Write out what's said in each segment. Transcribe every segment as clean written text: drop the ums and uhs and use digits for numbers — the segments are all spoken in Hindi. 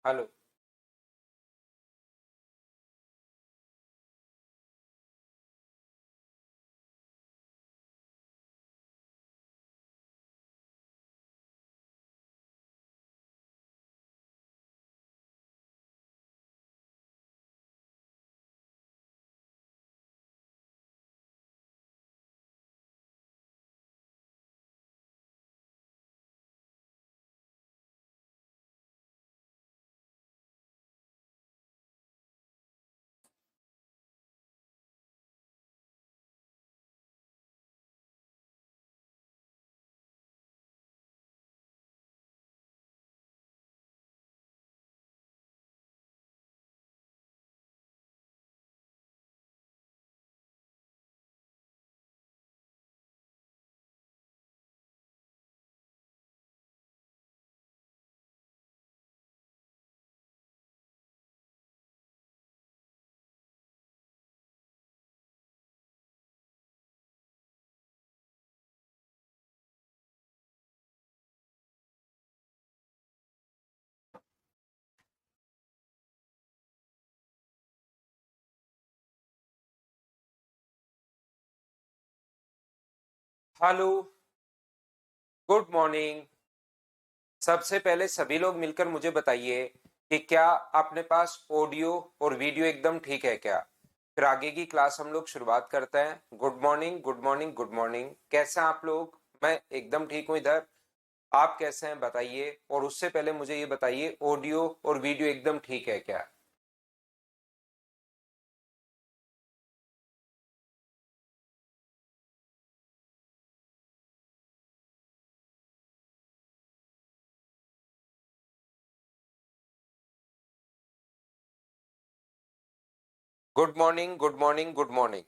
हेलो। हेलो। Good morning. सबसे पहले सभी लोग मिलकर मुझे बताइए कि क्या अपने पास ऑडियो और वीडियो एकदम ठीक है क्या। फिर आगे की क्लास हम लोग शुरुआत करते हैं। Good morning, good morning, good morning. कैसे हैं आप लोग? मैं एकदम ठीक हूँ इधर। आप कैसे हैं बताइए। और उससे पहले मुझे ये बताइए, ऑडियो और वीडियो एकदम ठीक है क्या। Good morning, good morning, good morning.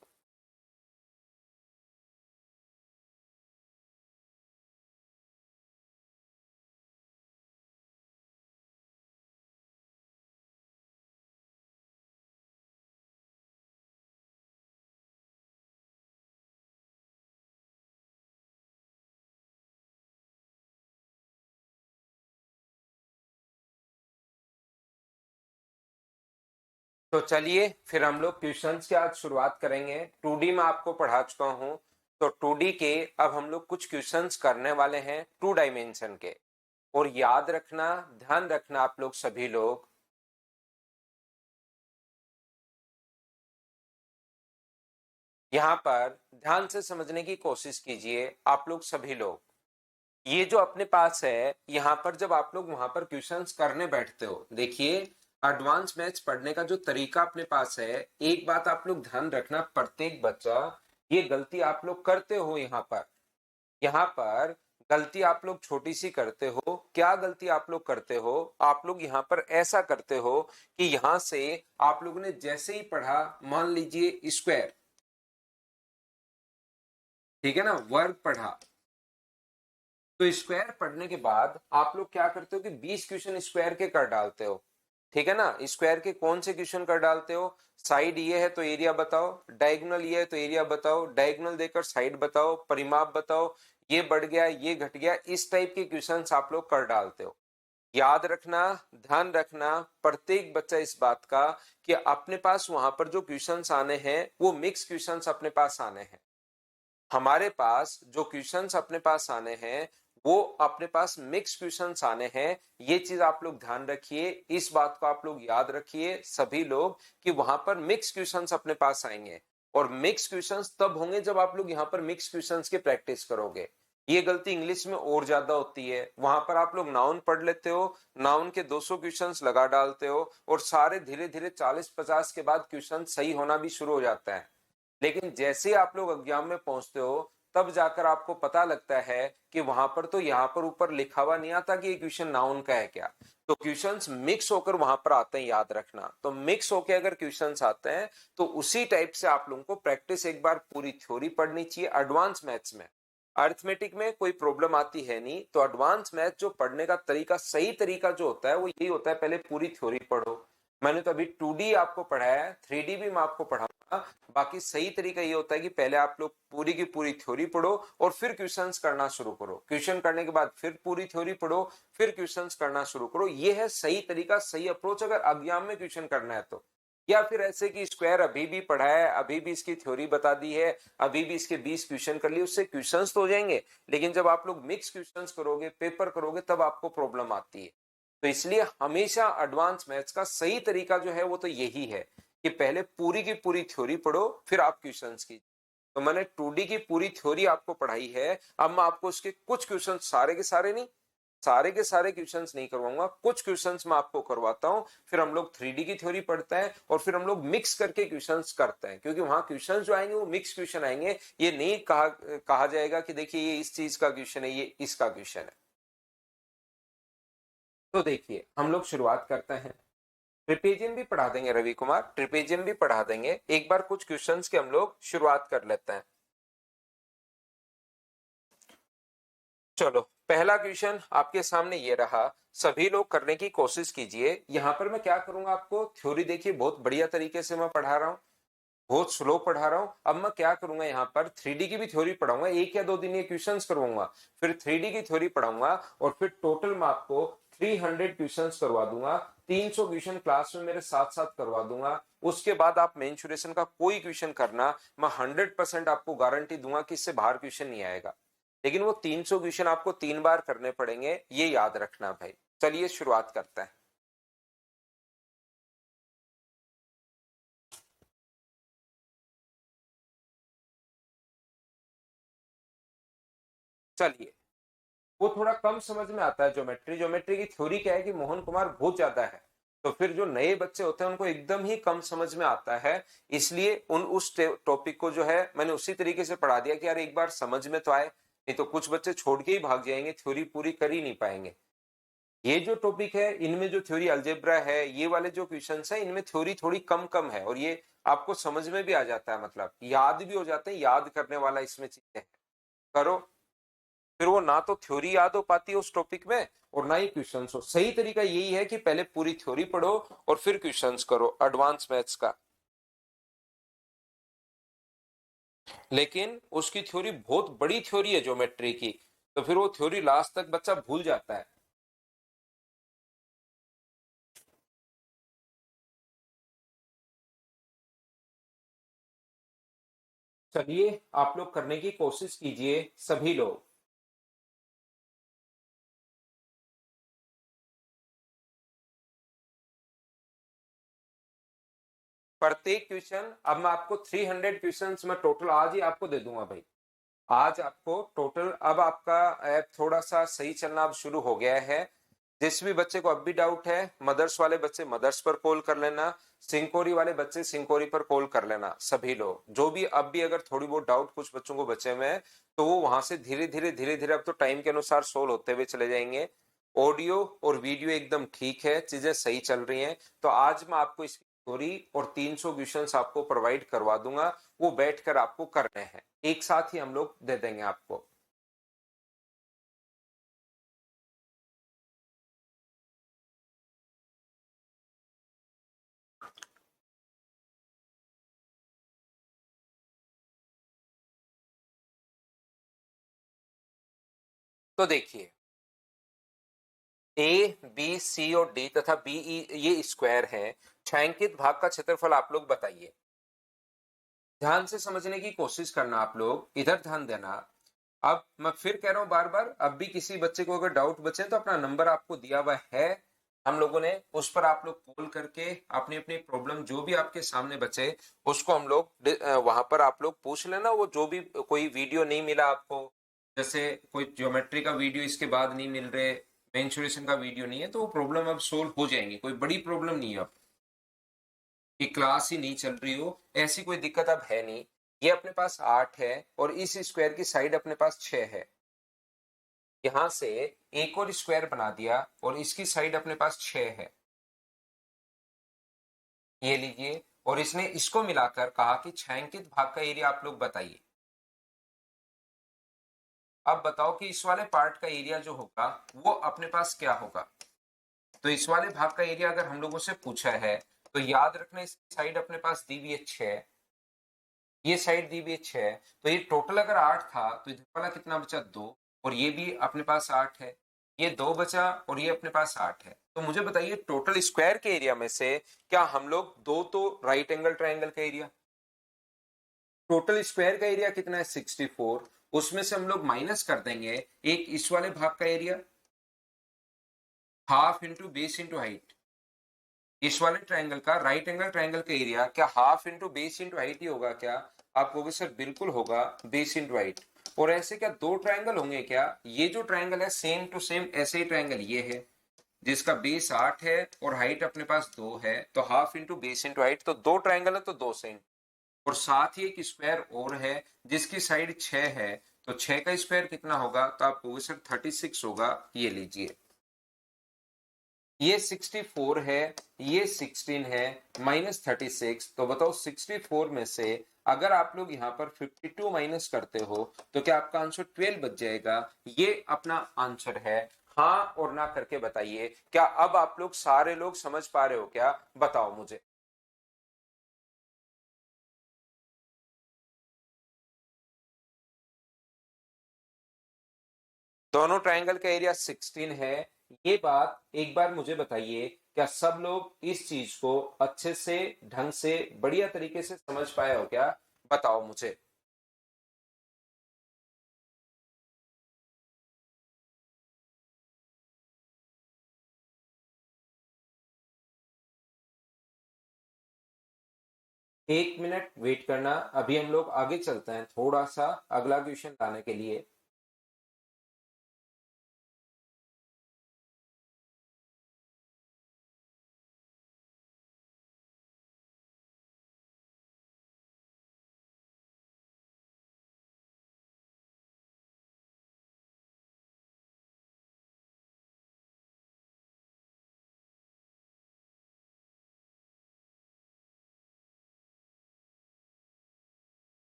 तो चलिए फिर हम लोग क्वेश्चंस की आज शुरुआत करेंगे। 2D में आपको पढ़ा चुका हूं, तो 2D के अब हम लोग कुछ क्वेश्चंस करने वाले हैं 2 डायमेंशन के। और याद रखना, ध्यान रखना आप लोग सभी लोग, यहाँ पर ध्यान से समझने की कोशिश कीजिए आप लोग सभी लोग। ये जो अपने पास है, यहाँ पर जब आप लोग वहां पर क्वेश्चंस करने बैठते हो, देखिए एडवांस मैथ्स पढ़ने का जो तरीका अपने पास है, एक बात आप लोग ध्यान रखना, प्रत्येक बच्चा ये गलती आप लोग करते हो। यहाँ पर गलती आप लोग छोटी सी करते हो। क्या गलती आप लोग करते हो? आप लोग यहाँ पर ऐसा करते हो कि यहाँ से आप लोगों ने जैसे ही पढ़ा, मान लीजिए स्क्वायर, ठीक है ना, वर्ग पढ़ा, तो स्क्वायर पढ़ने के बाद आप लोग क्या करते हो कि 20 क्वेश्चन स्क्वायर के कर डालते हो। ठीक है ना, स्क्वायर के कौन से क्वेश्चन कर डालते हो? साइड ये है तो एरिया बताओ, डायगोनल ये है तो एरिया बताओ, डायगोनल देकर साइड बताओ, परिमाप बताओ, ये बढ़ गया ये घट गया, इस टाइप के क्वेश्चंस आप लोग कर डालते हो। याद रखना, ध्यान रखना प्रत्येक बच्चा इस बात का कि अपने पास वहां पर जो क्वेश्चंस आने हैं वो मिक्स क्वेश्चंस अपने पास आने हैं। हमारे पास जो क्वेश्चंस अपने पास आने हैं वो अपने पास मिक्स क्वेश्चंस आने हैं। ये चीज आप लोग ध्यान रखिए, इस बात को आप लोग याद रखिए सभी लोग कि वहां पर मिक्स क्वेश्चंस अपने पास आएंगे। और मिक्स क्वेश्चंस तब होंगे जब आप लोग यहाँ पर मिक्स क्वेश्चंस की प्रैक्टिस करोगे। ये गलती इंग्लिश में और ज्यादा होती है, वहां पर आप लोग नाउन पढ़ लेते हो, नाउन के 200 क्वेश्चंस लगा डालते हो और सारे धीरे धीरे 40-50 के बाद क्वेश्चन सही होना भी शुरू हो जाता है। लेकिन जैसे आप लोग एग्जाम में पहुंचते हो, तब जाकर आपको पता लगता है कि वहां पर तो यहाँ पर ऊपर लिखा हुआ नहीं आता कि ये क्वेश्चन नाउन का है क्या। तो क्वेश्चंस मिक्स होकर वहां पर आते हैं, याद रखना। तो मिक्स होकर अगर क्वेश्चंस आते हैं तो उसी टाइप से आप लोगों को प्रैक्टिस एक बार पूरी थ्योरी पढ़नी चाहिए। एडवांस मैथ्स में, अर्थमेटिक में कोई प्रॉब्लम आती है नहीं, तो एडवांस मैथ जो पढ़ने का तरीका, सही तरीका जो होता है वो यही होता है, पहले पूरी थ्योरी पढ़ो, मैंने तो अभी 2D आपको पढ़ाया है, 3D भी मैं आपको पढ़ाऊंगा। बाकी सही तरीका ये होता है कि पहले आप लोग पूरी की पूरी थ्योरी पढ़ो और फिर क्वेश्चंस करना शुरू करो, क्वेश्चन करने के बाद फिर पूरी थ्योरी पढ़ो, फिर क्वेश्चंस करना शुरू करो। ये है सही तरीका, सही अप्रोच अगर एग्जाम में क्वेश्चन करना है तो। या फिर ऐसे कि स्क्वायर अभी भी पढ़ा है, अभी भी इसकी थ्योरी बता दी है, अभी भी इसके 20 क्वेश्चन कर लिए, उससे क्वेश्चंस तो हो जाएंगे, लेकिन जब आप लोग मिक्स क्वेश्चंस करोगे, पेपर करोगे, तब आपको प्रॉब्लम आती है। तो इसलिए हमेशा एडवांस मैथ्स का सही तरीका जो है वो तो यही है कि पहले पूरी की पूरी थ्योरी पढ़ो, फिर आप क्वेश्चंस कीजिए। तो मैंने 2D की पूरी थ्योरी आपको पढ़ाई है, अब मैं आपको उसके कुछ क्वेश्चन, सारे के सारे नहीं, सारे के सारे क्वेश्चंस नहीं करवाऊंगा, कुछ क्वेश्चंस मैं आपको करवाता हूं, फिर हम लोग 3D की थ्योरी पढ़ते हैं और फिर हम लोग मिक्स करके क्वेश्चंस करते हैं, क्योंकि वहां क्वेश्चंस जो आएंगे वो मिक्स क्वेश्चन आएंगे। ये नहीं कहा जाएगा कि देखिए ये इस चीज का क्वेश्चन है, ये इसका क्वेश्चन है। तो देखिए हम लोग शुरुआत करते हैं। ट्रिपेजियम भी पढ़ा देंगे रवि कुमार, ट्रिपेजियम भी पढ़ा देंगे, एक बार कुछ क्वेश्चंस के हम लोग शुरुआत कर लेते हैं। चलो पहला क्वेश्चन आपके सामने ये रहा, सभी लोग करने की कोशिश कीजिए। यहां पर मैं क्या करूंगा, आपको थ्योरी देखिए बहुत बढ़िया तरीके से मैं पढ़ा रहा हूं, बहुत स्लो पढ़ा रहा हूं। अब मैं क्या करूंगा, यहाँ पर 3D की भी थ्योरी पढ़ाऊंगा, 1 या 2 दिन ये क्वेश्चंस करवाऊंगा, फिर 3D की थ्योरी पढ़ाऊंगा और फिर टोटल मैं आपको 300 क्वेश्चंस करवा दूंगा। 300 क्वेश्चन क्लास में मेरे साथ साथ करवा दूंगा। उसके बाद आप मेंसुरेशन का कोई क्वेश्चन करना, मैं 100% आपको गारंटी दूंगा कि इससे बाहर क्वेश्चन नहीं आएगा, लेकिन वो 300 क्वेश्चन आपको 3 बार करने पड़ेंगे, ये याद रखना भाई। चलिए शुरुआत करते हैं। चलिए, वो थोड़ा कम समझ में आता है ज्योमेट्री, ज्योमेट्री की थ्योरी क्या है कि मोहन कुमार बहुत ज्यादा है, तो फिर जो नए बच्चे होते हैं उनको एकदम ही कम समझ में आता है। इसलिए उस टॉपिक को जो है मैंने उसी तरीके से पढ़ा दिया कि यार एक बार समझ में तो आए, नहीं तो कुछ बच्चे छोड़ के ही भाग जाएंगे, थ्योरी पूरी कर ही नहीं पाएंगे। ये जो टॉपिक है इनमें जो थ्योरी अलजेब्रा है, ये वाले जो क्वेश्चन है इनमें थ्योरी थोड़ी कम कम है, और ये आपको समझ में भी आ जाता है, मतलब याद भी हो जाते हैं, याद करने वाला इसमें चीजें करो, फिर वो ना तो थ्योरी याद हो पाती है उस टॉपिक में और ना ही क्वेश्चंस हो। सही तरीका यही है कि पहले पूरी थ्योरी पढ़ो और फिर क्वेश्चंस करो एडवांस मैथ्स का। लेकिन उसकी थ्योरी बहुत बड़ी थ्योरी है ज्योमेट्री की, तो फिर वो थ्योरी लास्ट तक बच्चा भूल जाता है। चलिए आप लोग करने की कोशिश कीजिए सभी लोग। प्रत्येक क्वेश्चन, अब मैं आपको 300 क्वेश्चन मैं टोटल आज ही आपको दे दूंगा भाई। आज आपको टोटल, अब आपका ऐप थोड़ा सा सही चलना अब शुरू हो गया है। जिस भी बच्चे को अब भी डाउट है, मदर्स वाले बच्चे मदर्स पर कॉल कर लेना, सिंकोरी वाले बच्चे सिंकोरी पर कॉल कर लेना। सभी लोग जो भी अब भी अगर थोड़ी बहुत डाउट कुछ बच्चों को बचे हुए हैं, तो वो वहां से धीरे धीरे अब तो टाइम के अनुसार सोल्व होते हुए चले जाएंगे। ऑडियो और वीडियो एकदम ठीक है, चीजें सही चल रही हैं। तो आज मैं आपको इसकी थ्योरी और 300 क्वेश्चंस आपको प्रोवाइड करवा दूंगा, वो बैठकर आपको करने हैं, एक साथ ही हम लोग दे देंगे आपको। तो देखिए, ए बी सी और डी तथा बी ई ये स्क्वायर है, छायांकित भाग का क्षेत्रफल आप लोग बताइए। ध्यान से समझने की कोशिश करना, आप लोग इधर ध्यान देना। अब मैं फिर कह रहा हूं बार बार, अब भी किसी बच्चे को अगर डाउट बचे तो अपना नंबर आपको दिया हुआ है हम लोगों ने, उस पर आप लोग कॉल करके अपनी अपनी प्रॉब्लम जो भी आपके सामने बचे उसको हम लोग वहां पर आप लोग पूछ लेना। वो जो भी कोई वीडियो नहीं मिला आपको, जैसे कोई ज्योमेट्री का वीडियो इसके बाद नहीं मिल रहे, मेंसुरेशन का वीडियो नहीं है, तो वो प्रॉब्लम अब सोल्व हो जाएंगी, कोई बड़ी प्रॉब्लम नहीं है अब कि क्लास ही नहीं चल रही हो, ऐसी कोई दिक्कत अब है नहीं। ये अपने पास 8 है और इस स्क्वायर की साइड अपने पास 6 है, यहां से एक और स्क्वायर बना दिया और इसकी साइड अपने पास 6 है, ये लीजिए। और इसने इसको मिलाकर कहा कि छायांकित भाग का एरिया आप लोग बताइए। अब बताओ कि इस वाले पार्ट का एरिया जो होगा वो अपने पास क्या होगा। तो इस वाले भाग का एरिया अगर हम लोगों से पूछा है तो याद रखना, इस साइड अपने पास दी हुई है 6, ये साइड दी हुई है 6, तो ये टोटल अगर 8 था तो इधर वाला कितना बचा 2, और ये भी अपने पास 8 है, ये 2 बचा और ये अपने पास 8 है। तो मुझे बताइए टोटल स्क्वायर के एरिया में से क्या हम लोग दो तो राइट एंगल ट्राइंगल का एरिया, टोटल स्क्वायर का एरिया कितना है 64, उसमें से हम लोग माइनस कर देंगे एक इस वाले भाग का area, half into base into height, इस वाले ट्रायंगल का राइट एंगल ट्रायंगल का एरिया क्या half into base into height ही होगा क्या? आप कहोगे सर बिल्कुल होगा, बेस इंटू हाइट। और ऐसे क्या दो ट्रायंगल होंगे क्या? ये जो ट्रायंगल है सेम टू सेम ऐसे ही ट्रायंगल ये है जिसका बेस 8 है और हाइट अपने पास 2 है, तो half into base into height, तो दो ट्रायंगल है तो दो सेम। और साथ ही एक स्क्वायर और है जिसकी साइड 6 है, तो 6 का स्क्वायर कितना होगा? तो आप कहोगे सर 36 होगा। ये लीजिए, ये 64 है, ये 16 है, माइनस 36, तो बताओ 64 में से अगर आप लोग यहाँ पर 52 माइनस करते हो तो क्या आपका आंसर 12 बच जाएगा? ये अपना आंसर है। हाँ और ना करके बताइए, क्या अब आप लोग सारे लोग समझ पा रहे हो क्या? बताओ मुझे। दोनों ट्रायंगल का एरिया 16 है, ये बात एक बार मुझे बताइए, क्या सब लोग इस चीज को अच्छे से ढंग से बढ़िया तरीके से समझ पाए हो क्या? बताओ मुझे। 1 मिनट वेट करना, अभी हम लोग आगे चलते हैं थोड़ा सा अगला क्वेश्चन लाने के लिए।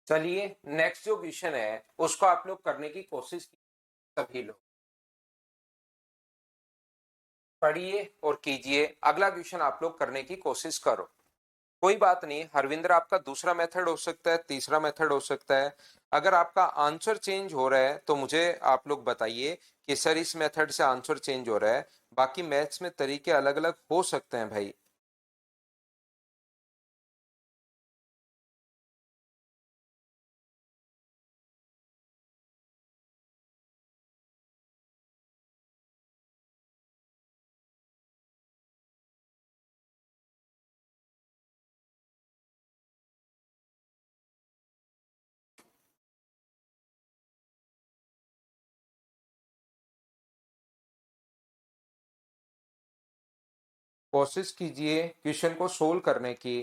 चलिए नेक्स्ट जो क्वेश्चन है उसको आप लोग करने की कोशिश कीजिए, सभी लोग पढ़िए और कीजिए। अगला क्वेश्चन आप लोग करने की कोशिश करो। कोई बात नहीं हरविंदर, आपका दूसरा मेथड हो सकता है, तीसरा मेथड हो सकता है। अगर आपका आंसर चेंज हो रहा है तो मुझे आप लोग बताइए कि सर इस मेथड से आंसर चेंज हो रहा है। बाकी मैथ्स में तरीके अलग अलग हो सकते हैं भाई। कोशिश कीजिए क्वेश्चन को सोल्व करने की।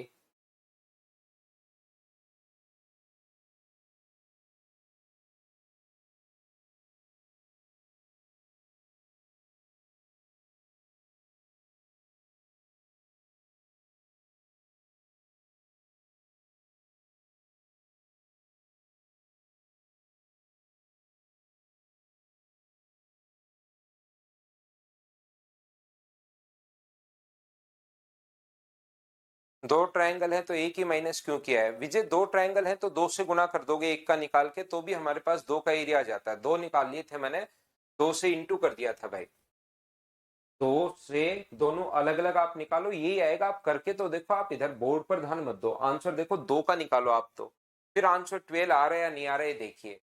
दो ट्रायंगल है तो एक ही माइनस क्यों किया है विजय? दो ट्रायंगल है तो दो से गुना कर दोगे एक का निकाल के, तो भी हमारे पास दो का एरिया आ जाता है। दो निकाल लिए थे मैंने, दो से इंटू कर दिया था भाई। दो से दोनों अलग अलग आप निकालो, यही आएगा। आप करके तो देखो, आप इधर बोर्ड पर ध्यान मत दो, आंसर देखो दो का निकालो आप, तो फिर आंसर 12 आ रहा है या नहीं आ रहा है देखिए।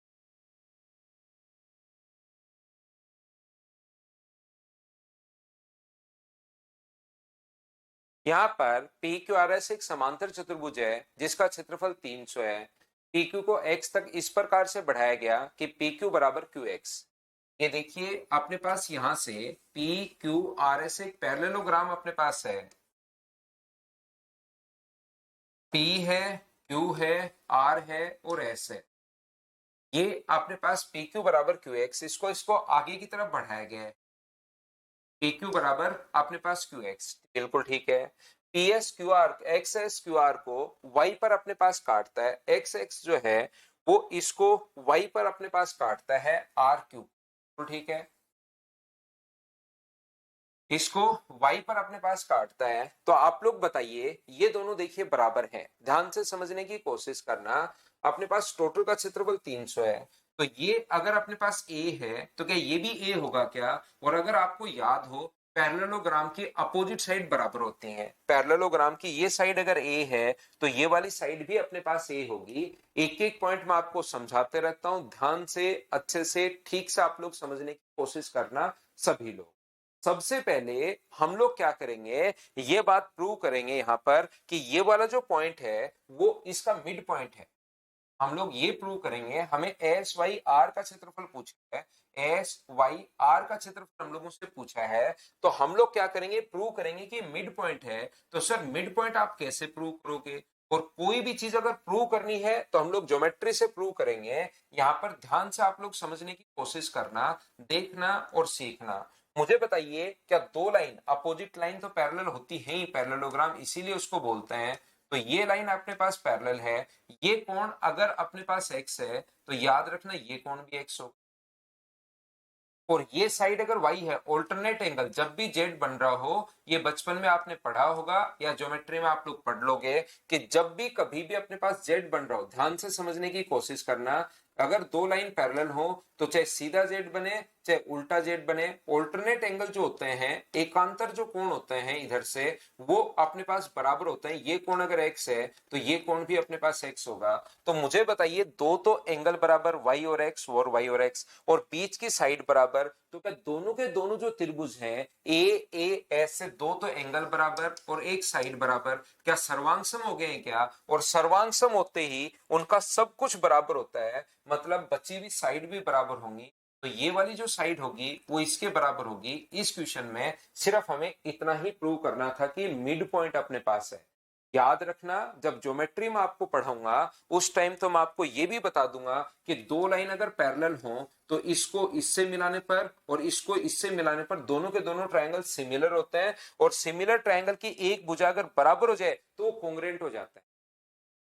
यहाँ पर पी क्यू आर एस एक समांतर चतुर्भुज है जिसका क्षेत्रफल 300 है। पी क्यू को एक्स तक इस प्रकार से बढ़ाया गया कि पी क्यू बराबर क्यू एक्स। ये देखिए अपने पास यहां से पी क्यू आर एस एक पैरेललोग्राम अपने पास है, P है, Q है, R है और S है। ये अपने पास PQ बराबर QX, इसको इसको आगे की तरफ बढ़ाया गया है। PQ बराबर अपने पास QX, बिल्कुल ठीक है। PS QR XS QR को Y पर अपने पास काटता है, XX जो है वो इसको Y पर अपने पास काटता है RQ, बिल्कुल ठीक है। इसको y पर अपने पास काटता है, तो आप लोग बताइए ये दोनों देखिए बराबर हैं, ध्यान से समझने की कोशिश करना। अपने पास टोटल का क्षेत्रफल 300 है, तो ये अगर अपने पास a है तो क्या ये भी a होगा क्या? और अगर आपको याद हो पैरेललोग्राम की अपोजिट साइड बराबर होती है, पैरेललोग्राम की ये साइड अगर a है तो ये वाली साइड भी अपने पास a होगी। एक एक पॉइंट मैं आपको समझाते रहता हूं, ध्यान से अच्छे से ठीक से आप लोग समझने की कोशिश करना सभी लोग। सबसे पहले हम लोग क्या करेंगे, ये बात प्रूव करेंगे यहां पर कि ये वाला जो पॉइंट है वो इसका मिड पॉइंट है। हम लोग ये प्रूव करेंगे, हमें एस वाई आर का क्षेत्रफल पूछा है, एस वाई आर का क्षेत्रफल हम लोगों से पूछा है, तो हम लोग क्या करेंगे, प्रूव करेंगे कि मिड पॉइंट है। तो सर मिड पॉइंट आप कैसे प्रूव करोगे? और कोई भी चीज अगर प्रूव करनी है तो हम लोग ज्योमेट्री से प्रूव करेंगे। यहां पर ध्यान से आप लोग समझने की कोशिश करना, देखना और सीखना। मुझे बताइए क्या दो लाइन अपोजिट लाइन तो पैरेलल होती है ही, पैरेललोग्राम इसीलिए उसको बोलते हैं। तो ये लाइन अपने पास पैरेलल है, ये कोण अगर अपने पास x है तो याद रखना ये कोण भी x होगा, और ये साइड अगर y है, ऑल्टरनेट एंगल जब भी z बन रहा हो, ये बचपन में आपने पढ़ा होगा या ज्योमेट्री में आप लोग पढ़ लोगे कि जब भी कभी भी अपने पास z बन रहा हो, ध्यान से समझने की कोशिश करना। अगर दो लाइन पैरेलल हो तो चाहे सीधा z बने चाहे उल्टा z बने, ऑल्टरनेट एंगल जो होते हैं, एकांतर जो कोण होते हैं इधर से, वो अपने पास बराबर होते हैं। ये कोण अगर x है तो ये कोण भी अपने पास x होगा। तो मुझे बताइए दो तो एंगल बराबर y और x और y और x, और बीच की साइड बराबर, तो क्या दोनों के दोनों जो त्रिभुज हैं ए से दो तो एंगल बराबर और एक साइड बराबर, क्या सर्वांगसम हो गए हैं क्या? और सर्वांगसम होते ही उनका सब कुछ बराबर होता है, मतलब बची हुई साइड भी बराबर होंगी। तो ये वाली जो साइड होगी वो इसके बराबर होगी। इस क्वेश्चन में सिर्फ हमें इतना ही प्रूव करना था कि मिड पॉइंट अपने पास है। याद रखना जब ज्योमेट्री में आपको पढ़ाऊंगा उस टाइम तो मैं आपको यह भी बता दूंगा कि दो लाइन अगर पैरेलल हो तो इसको इससे मिलाने पर और इसको इससे मिलाने पर दोनों के दोनों ट्रायंगल सिमिलर होते हैं, और सिमिलर ट्रायंगल की एक भुजा अगर बराबर हो जाए तो कोंग्रुएंट हो जाता है।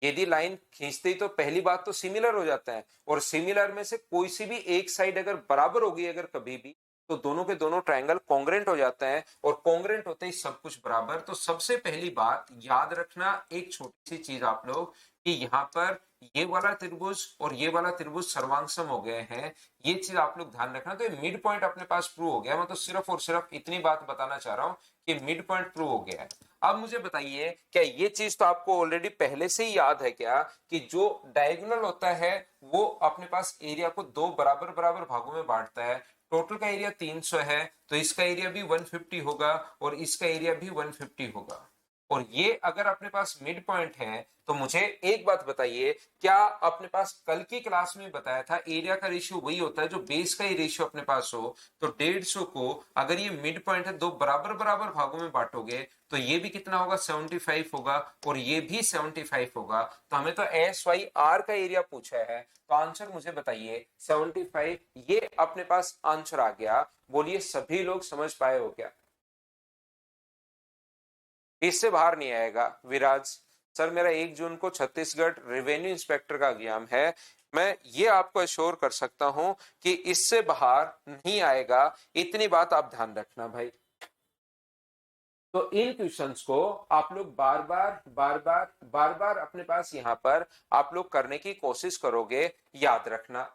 यदि लाइन खींचते ही तो पहली बात तो सिमिलर हो जाता है, और सिमिलर में से कोई सी भी एक साइड अगर बराबर होगी अगर कभी भी, तो दोनों के दोनों ट्रायंगल कॉन्ग्रुएंट हो जाते हैं, और कॉन्ग्रुएंट होते ही सब कुछ बराबर। तो सबसे पहली बात याद रखना एक छोटी सी चीज आप लोग, कि यहाँ पर ये वाला त्रिभुज और ये वाला त्रिभुज सर्वांगसम हो गए हैं, ये चीज आप लोग ध्यान रखना। तो ये मिड पॉइंट अपने पास प्रूव हो गया। मैं तो सिर्फ और सिर्फ इतनी बात बताना चाह रहा हूँ कि मिड पॉइंट प्रूव हो गया है। अब मुझे बताइए क्या ये चीज तो आपको ऑलरेडी पहले से ही याद है क्या, कि जो डायगोनल होता है वो अपने पास एरिया को दो बराबर बराबर भागों में बांटता है। टोटल का एरिया 300 है, तो इसका एरिया भी 150 होगा और इसका एरिया भी 150 होगा। और ये अगर अपने पास मिड पॉइंट है तो मुझे एक बात बताइए, क्या अपने पास कल की क्लास में बताया था एरिया का रेशियो वही होता है जो बेस का ही रेशियो अपने पास हो, तो 150 को अगर ये मिड पॉइंट है दो बराबर बराबर भागों में बांटोगे तो ये भी कितना होगा, 75 होगा, और ये भी 75 होगा। तो हमें तो एस वाई आर का एरिया पूछा है, तो आंसर मुझे बताइए 75, ये अपने पास आंसर आ गया। बोलिए सभी लोग समझ पाए हो क्या? इससे बाहर नहीं आएगा विराज। सर मेरा 1 जून को छत्तीसगढ़ रेवेन्यू इंस्पेक्टर का एग्जाम है, मैं ये आपको अश्योर कर सकता हूं कि इससे बाहर नहीं आएगा, इतनी बात आप ध्यान रखना भाई। तो इन क्वेश्चंस को आप लोग बार बार अपने पास यहां पर आप लोग करने की कोशिश करोगे, याद रखना।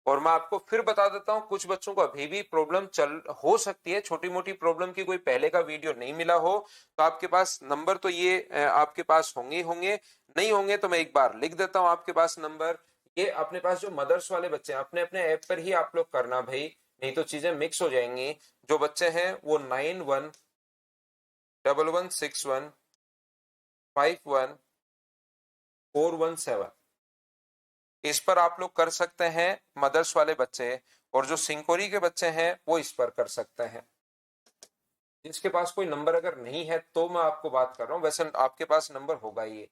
और मैं आपको फिर बता देता हूं, कुछ बच्चों को अभी भी प्रॉब्लम चल हो सकती है, छोटी मोटी प्रॉब्लम की कोई पहले का वीडियो नहीं मिला हो तो आपके पास नंबर तो ये आपके पास होंगे होंगे, नहीं होंगे तो मैं एक बार लिख देता हूं आपके पास नंबर। ये अपने पास जो मदर्स वाले बच्चे हैं अपने अपने ऐप पर ही आप लोग करना भाई, नहीं तो चीजें मिक्स हो जाएंगी। जो बच्चे हैं वो 911161514147, इस पर आप लोग कर सकते हैं मदर्स वाले बच्चे, और जो सिंकोरी के बच्चे हैं वो इस पर कर सकते हैं। जिसके पास कोई नंबर अगर नहीं है तो मैं आपको बात कर रहा हूं, वैसे आपके पास नंबर होगा ही।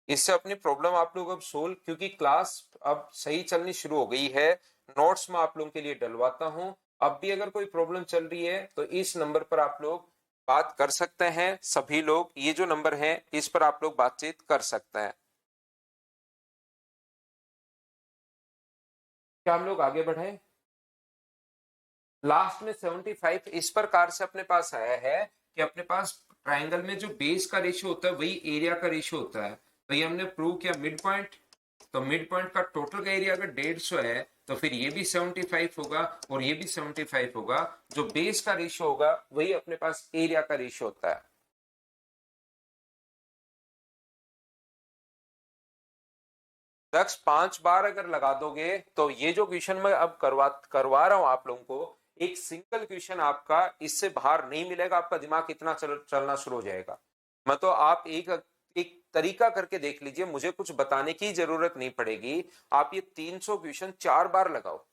इससे अपनी प्रॉब्लम आप लोग अब सोल्व, क्योंकि क्लास अब सही चलनी शुरू हो गई है, नोट्स में आप लोगों के लिए डलवाता हूं। अब भी अगर कोई प्रॉब्लम चल रही है तो इस नंबर पर आप लोग बात कर सकते हैं। सभी लोग, ये जो नंबर है इस पर आप लोग बातचीत कर सकते हैं। क्या हम लोग आगे बढ़े? लास्ट में 75 इस प्रकार से अपने पास आया है कि अपने पास ट्राइंगल में जो बेस का रेशियो होता है वही एरिया का रेशियो होता है। तो ये हमने प्रूव किया मिड पॉइंट। तो मिड पॉइंट का टोटल का एरिया अगर 150 है तो फिर ये भी 75 होगा और ये भी 75 होगा। जो बेस का रेशियो होगा वही अपने पास एरिया का रेशियो होता है। दक्ष 5 बार अगर लगा दोगे तो ये जो क्वेश्चन मैं अब करवा रहा हूं आप लोगों को, एक सिंगल क्वेश्चन आपका इससे बाहर नहीं मिलेगा। आपका दिमाग इतना चलना शुरू हो जाएगा। मैं तो आप एक एक तरीका करके देख लीजिए, मुझे कुछ बताने की जरूरत नहीं पड़ेगी। आप ये 300 क्वेश्चन 4 बार लगाओ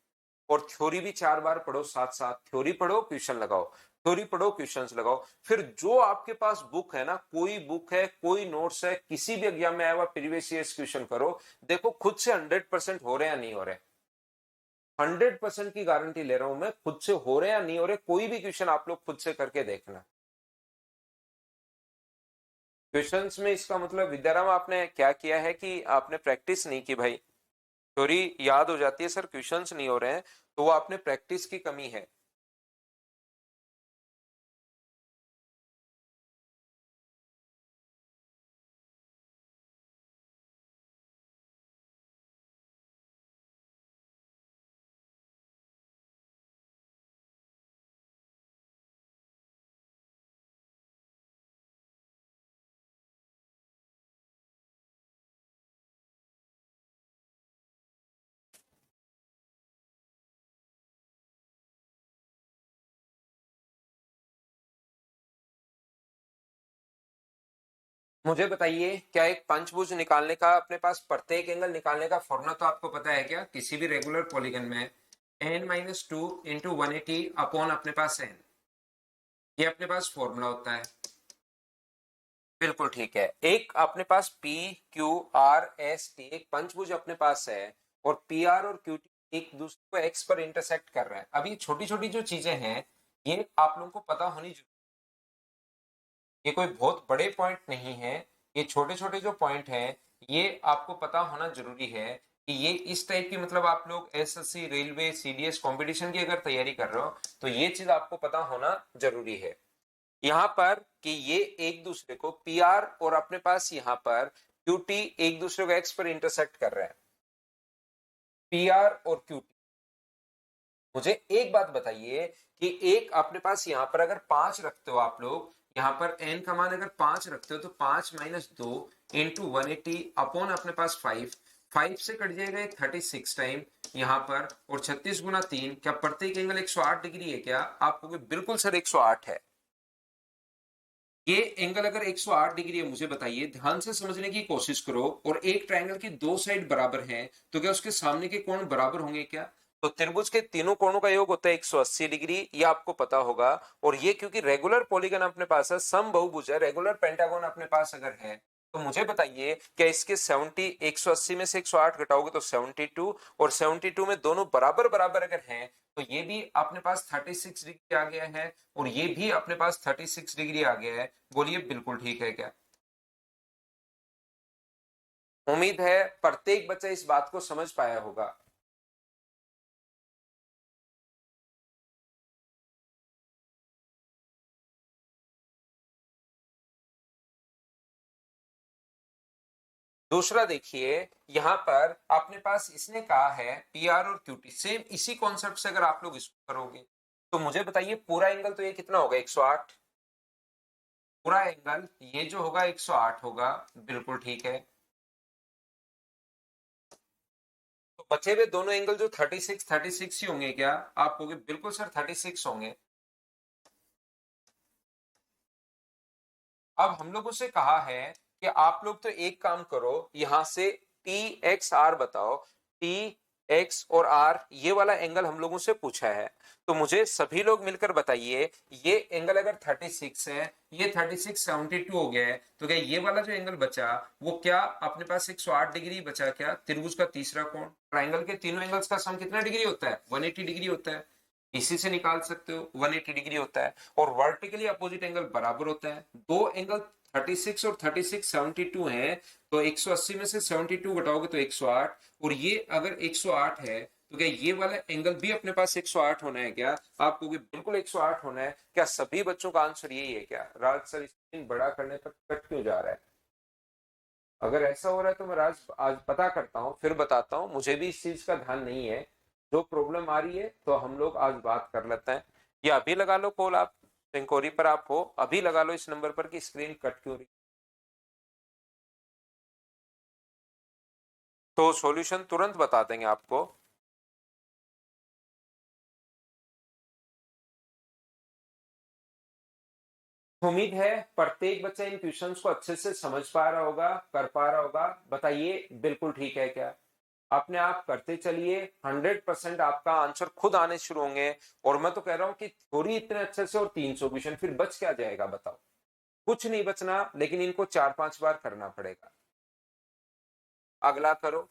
और थ्योरी भी 4 बार पढ़ो, साथ साथ थ्योरी पढ़ो क्वेश्चन लगाओ, थ्योरी पढ़ो क्वेश्चंस लगाओ। फिर जो आपके पास बुक है ना, कोई बुक है, कोई नोट्स है, किसी भी एग्जाम में आया हुआ प्रीवियस ईयर क्वेश्चन करो, देखो खुद से 100% हो रहे हैं या नहीं हो रहे। 100% की गारंटी ले रहा हूं मैं, खुद से हो रहे हैं या नहीं हो रहे। कोई भी क्वेश्चन आप लोग खुद से करके देखना। क्वेश्चंस में इसका मतलब विद्याराम आपने क्या किया है कि आपने प्रैक्टिस नहीं की भाई। थ्योरी याद हो जाती है सर, क्वेश्चंस नहीं हो रहे हैं, तो वो आपने प्रैक्टिस की कमी है। मुझे बताइए, क्या एक पंचभुज निकालने का अपने पास प्रत्येक एंगल निकालने का फॉर्मूला तो आपको पता है क्या? किसी भी रेगुलर पॉलीगन में n-2 इंटू 180 अपॉन अपने पास n, ये अपने पास फॉर्मूला होता है। बिल्कुल ठीक है। एक अपने पास P Q R S T एक पंचभुज अपने पास है, और पी आर और क्यू टी एक दूसरे को एक्स पर इंटरसेक्ट कर रहे हैं। अब ये छोटी छोटी जो चीजें हैं ये आप लोगों को पता होनी जरूरी। ये कोई बहुत बड़े पॉइंट नहीं है, ये छोटे छोटे जो पॉइंट हैं ये आपको पता होना जरूरी है कि ये इस टाइप की, मतलब आप लोग एसएससी रेलवे सीडीएस कंपटीशन की अगर तैयारी कर रहे हो तो ये चीज आपको पता होना जरूरी है। यहाँ पर कि ये एक दूसरे को पी आर और अपने पास यहाँ पर क्यू टी एक दूसरे को एक्स पर इंटरसेक्ट कर रहे हैं, पी आर और क्यू टी। मुझे एक बात बताइए कि एक अपने पास यहाँ पर अगर 5 रखते हो आप लोग, यहाँ पर n का मान अगर 5 रखते हो तो 5-2 इंटू 180 अपॉन अपने पास 5, 5 से कट जाएगा 36 टाइम यहाँ पर, और 36 गुना 3, क्या प्रत्येक एंगल 108 डिग्री है क्या? आपको बिल्कुल सर 108 है। ये एंगल अगर 108 डिग्री है, मुझे बताइए, ध्यान से समझने की कोशिश करो, और एक ट्रायंगल की दो साइड बराबर हैं तो क्या उसके सामने के कोण बराबर होंगे क्या? तो त्रिभुज के तीनों कोणों का योग होता है 180 डिग्री, ये आपको पता होगा। और ये क्योंकि रेगुलर पॉलीगन अपने पास है, समबाहुभुज है, रेगुलर पेंटागन अपने पास अगर है, तो मुझे बताइए क्या इसके 70 180 में से 108 घटाओगे तो 72, और 72 में दोनों बराबर बराबर अगर हैं तो ये भी अपने पास 36 डिग्री आ गया है, और ये भी अपने पास 36 डिग्री आ गया है। बोलिए बिल्कुल ठीक है क्या? उम्मीद है प्रत्येक बच्चा इस बात को समझ पाया होगा। दूसरा देखिए, यहां पर अपने पास इसने कहा है पी आर और क्यूटी, सेम इसी कॉन्सेप्ट से अगर आप लोग इसको करोगे तो मुझे बताइए पूरा एंगल तो ये कितना होगा? 108। पूरा एंगल ये जो होगा 108 होगा, बिल्कुल ठीक है। तो बचे हुए दोनों एंगल जो 36 ही होंगे क्या? आप कहोगे बिल्कुल सर 36 होंगे। अब हम लोगों से कहा है कि आप लोग तो एक काम करो, यहां से टी एक्स आर बताओ, टी एक्स और आर ये वाला एंगल हम लोगों से पूछा है, तो मुझे सभी लोग मिलकर बताइए ये एंगल अगर 36 है, ये 36 72 हो गया है, तो क्या ये वाला जो एंगल बचा वो क्या अपने पास 108 डिग्री बचा क्या? त्रिभुज का तीसरा कोण, ट्राइंगल के तीनों एंगल्स का सम कितना डिग्री होता है? 180 डिग्री होता है, इसी से निकाल सकते हो 180 डिग्री होता है। और वर्टिकली अपोजिट एंगल बराबर होता है, दो एंगल 36 और 36 72 है, तो 180 में से 72 घटाओगे तो 108, और ये अगर 108 है तो क्या ये वाला एंगल भी अपने पास 108 होना है क्या? आप कहोगे बिल्कुल 108 होना है। क्या सभी बच्चों का आंसर यही है क्या? राज सर स्क्रीन बड़ा करने पर कट क्यों जा रहा है? अगर ऐसा हो रहा है तो मैं आज आज पता करता हूँ फिर बताता हूँ, मुझे भी इस चीज का ध्यान नहीं है। जो प्रॉब्लम आ रही है तो हम लोग आज बात कर लेते हैं। या अभी लगा लो कॉल, आप इंक्वायरी पर आप हो, अभी लगा लो इस नंबर पर कि स्क्रीन कट क्यों रही। तो सॉल्यूशन तुरंत बता देंगे आपको। उम्मीद है प्रत्येक बच्चा इन क्वेश्चंस को अच्छे से समझ पा रहा होगा, कर पा रहा होगा। बताइए बिल्कुल ठीक है क्या? अपने आप करते चलिए, 100% आपका आंसर खुद आने शुरू होंगे। और मैं तो कह रहा हूं कि थोड़ी इतने अच्छे से और 300 क्वेश्चन, फिर बच क्या जाएगा बताओ? कुछ नहीं बचना, लेकिन इनको 4-5 बार करना पड़ेगा। अगला करो।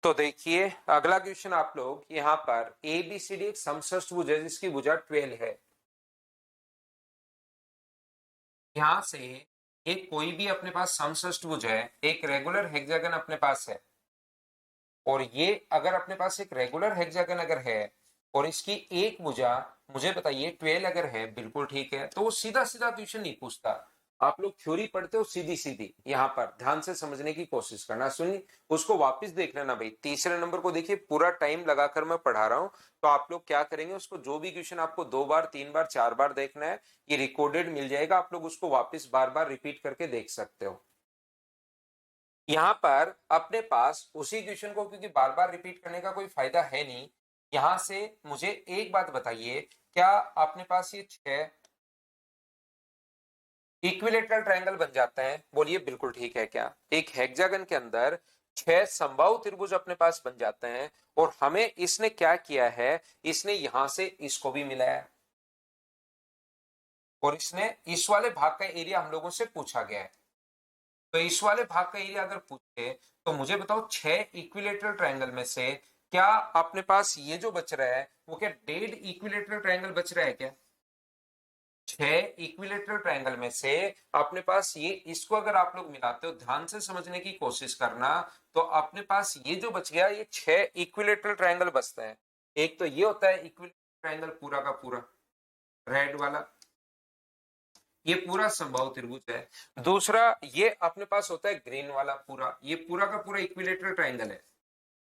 तो देखिए अगला क्वेश्चन, आप लोग यहाँ पर ए बी सी डी एक समषष्ठभुज है जिसकी भुजा 12 है। यहां से एक कोई भी अपने पास समषष्ठभुज है, एक रेगुलर हेक्सागन अपने पास है, और ये अगर अपने पास एक रेगुलर हेक्सागन अगर है और इसकी एक भुजा मुझे बताइए 12 अगर है, बिल्कुल ठीक है, तो वो सीधा सीधा क्वेश्चन नहीं पूछता। आप लोग थ्योरी पढ़ते हो सीधी सीधी, यहाँ पर ध्यान से समझने की कोशिश करना। सुनिए, उसको वापस देख लेना भाई। तीसरे नंबर को देखिए, पूरा टाइम लगाकर मैं पढ़ा रहा हूँ। तो आप लोग क्या करेंगे, उसको जो भी क्वेश्चन आपको 2 बार 3 बार 4 बार देखना है, ये रिकॉर्डेड मिल जाएगा, आप लोग उसको वापस बार बार रिपीट करके देख सकते हो। यहाँ पर अपने पास उसी क्वेश्चन को, क्योंकि बार बार रिपीट करने का कोई फायदा है नहीं, यहां से मुझे एक बात बताइए, क्या अपने पास ये 6 इक्विलेटरल ट्रायंगल बन जाते हैं? बोलिए बिल्कुल ठीक है क्या? एक हेक्सागन के अंदर 6 समबाहु त्रिभुज अपने पास बन जाते हैं, और हमें इसने क्या किया है, इसने यहां से इसको भी मिलाया, और इसने इस वाले भाग का एरिया हम लोगों से पूछा गया है। तो इस वाले भाग का एरिया अगर पूछे तो मुझे बताओ 6 इक्विलेटरल ट्रायंगल में से क्या अपने पास ये जो बच रहा है वो क्या डेड इक्विलेटरल ट्रायंगल बच रहा है क्या? 6 इक्विलेटरल ट्रायंगल में से अपने पास ये, इसको अगर आप लोग मिलाते हो, ध्यान से समझने की कोशिश करना, तो अपने पास ये जो बच गया, ये 6 इक्विलेटरल ट्रायंगल बचते हैं। एक तो ये होता है इक्विलेटरल ट्रायंगल पूरा का पूरा, रेड वाला, ये पूरा समबाहु त्रिभुज है। दूसरा ये अपने पास होता है ग्रीन वाला पूरा, ये पूरा का पूरा इक्विलेटरल ट्रायंगल है।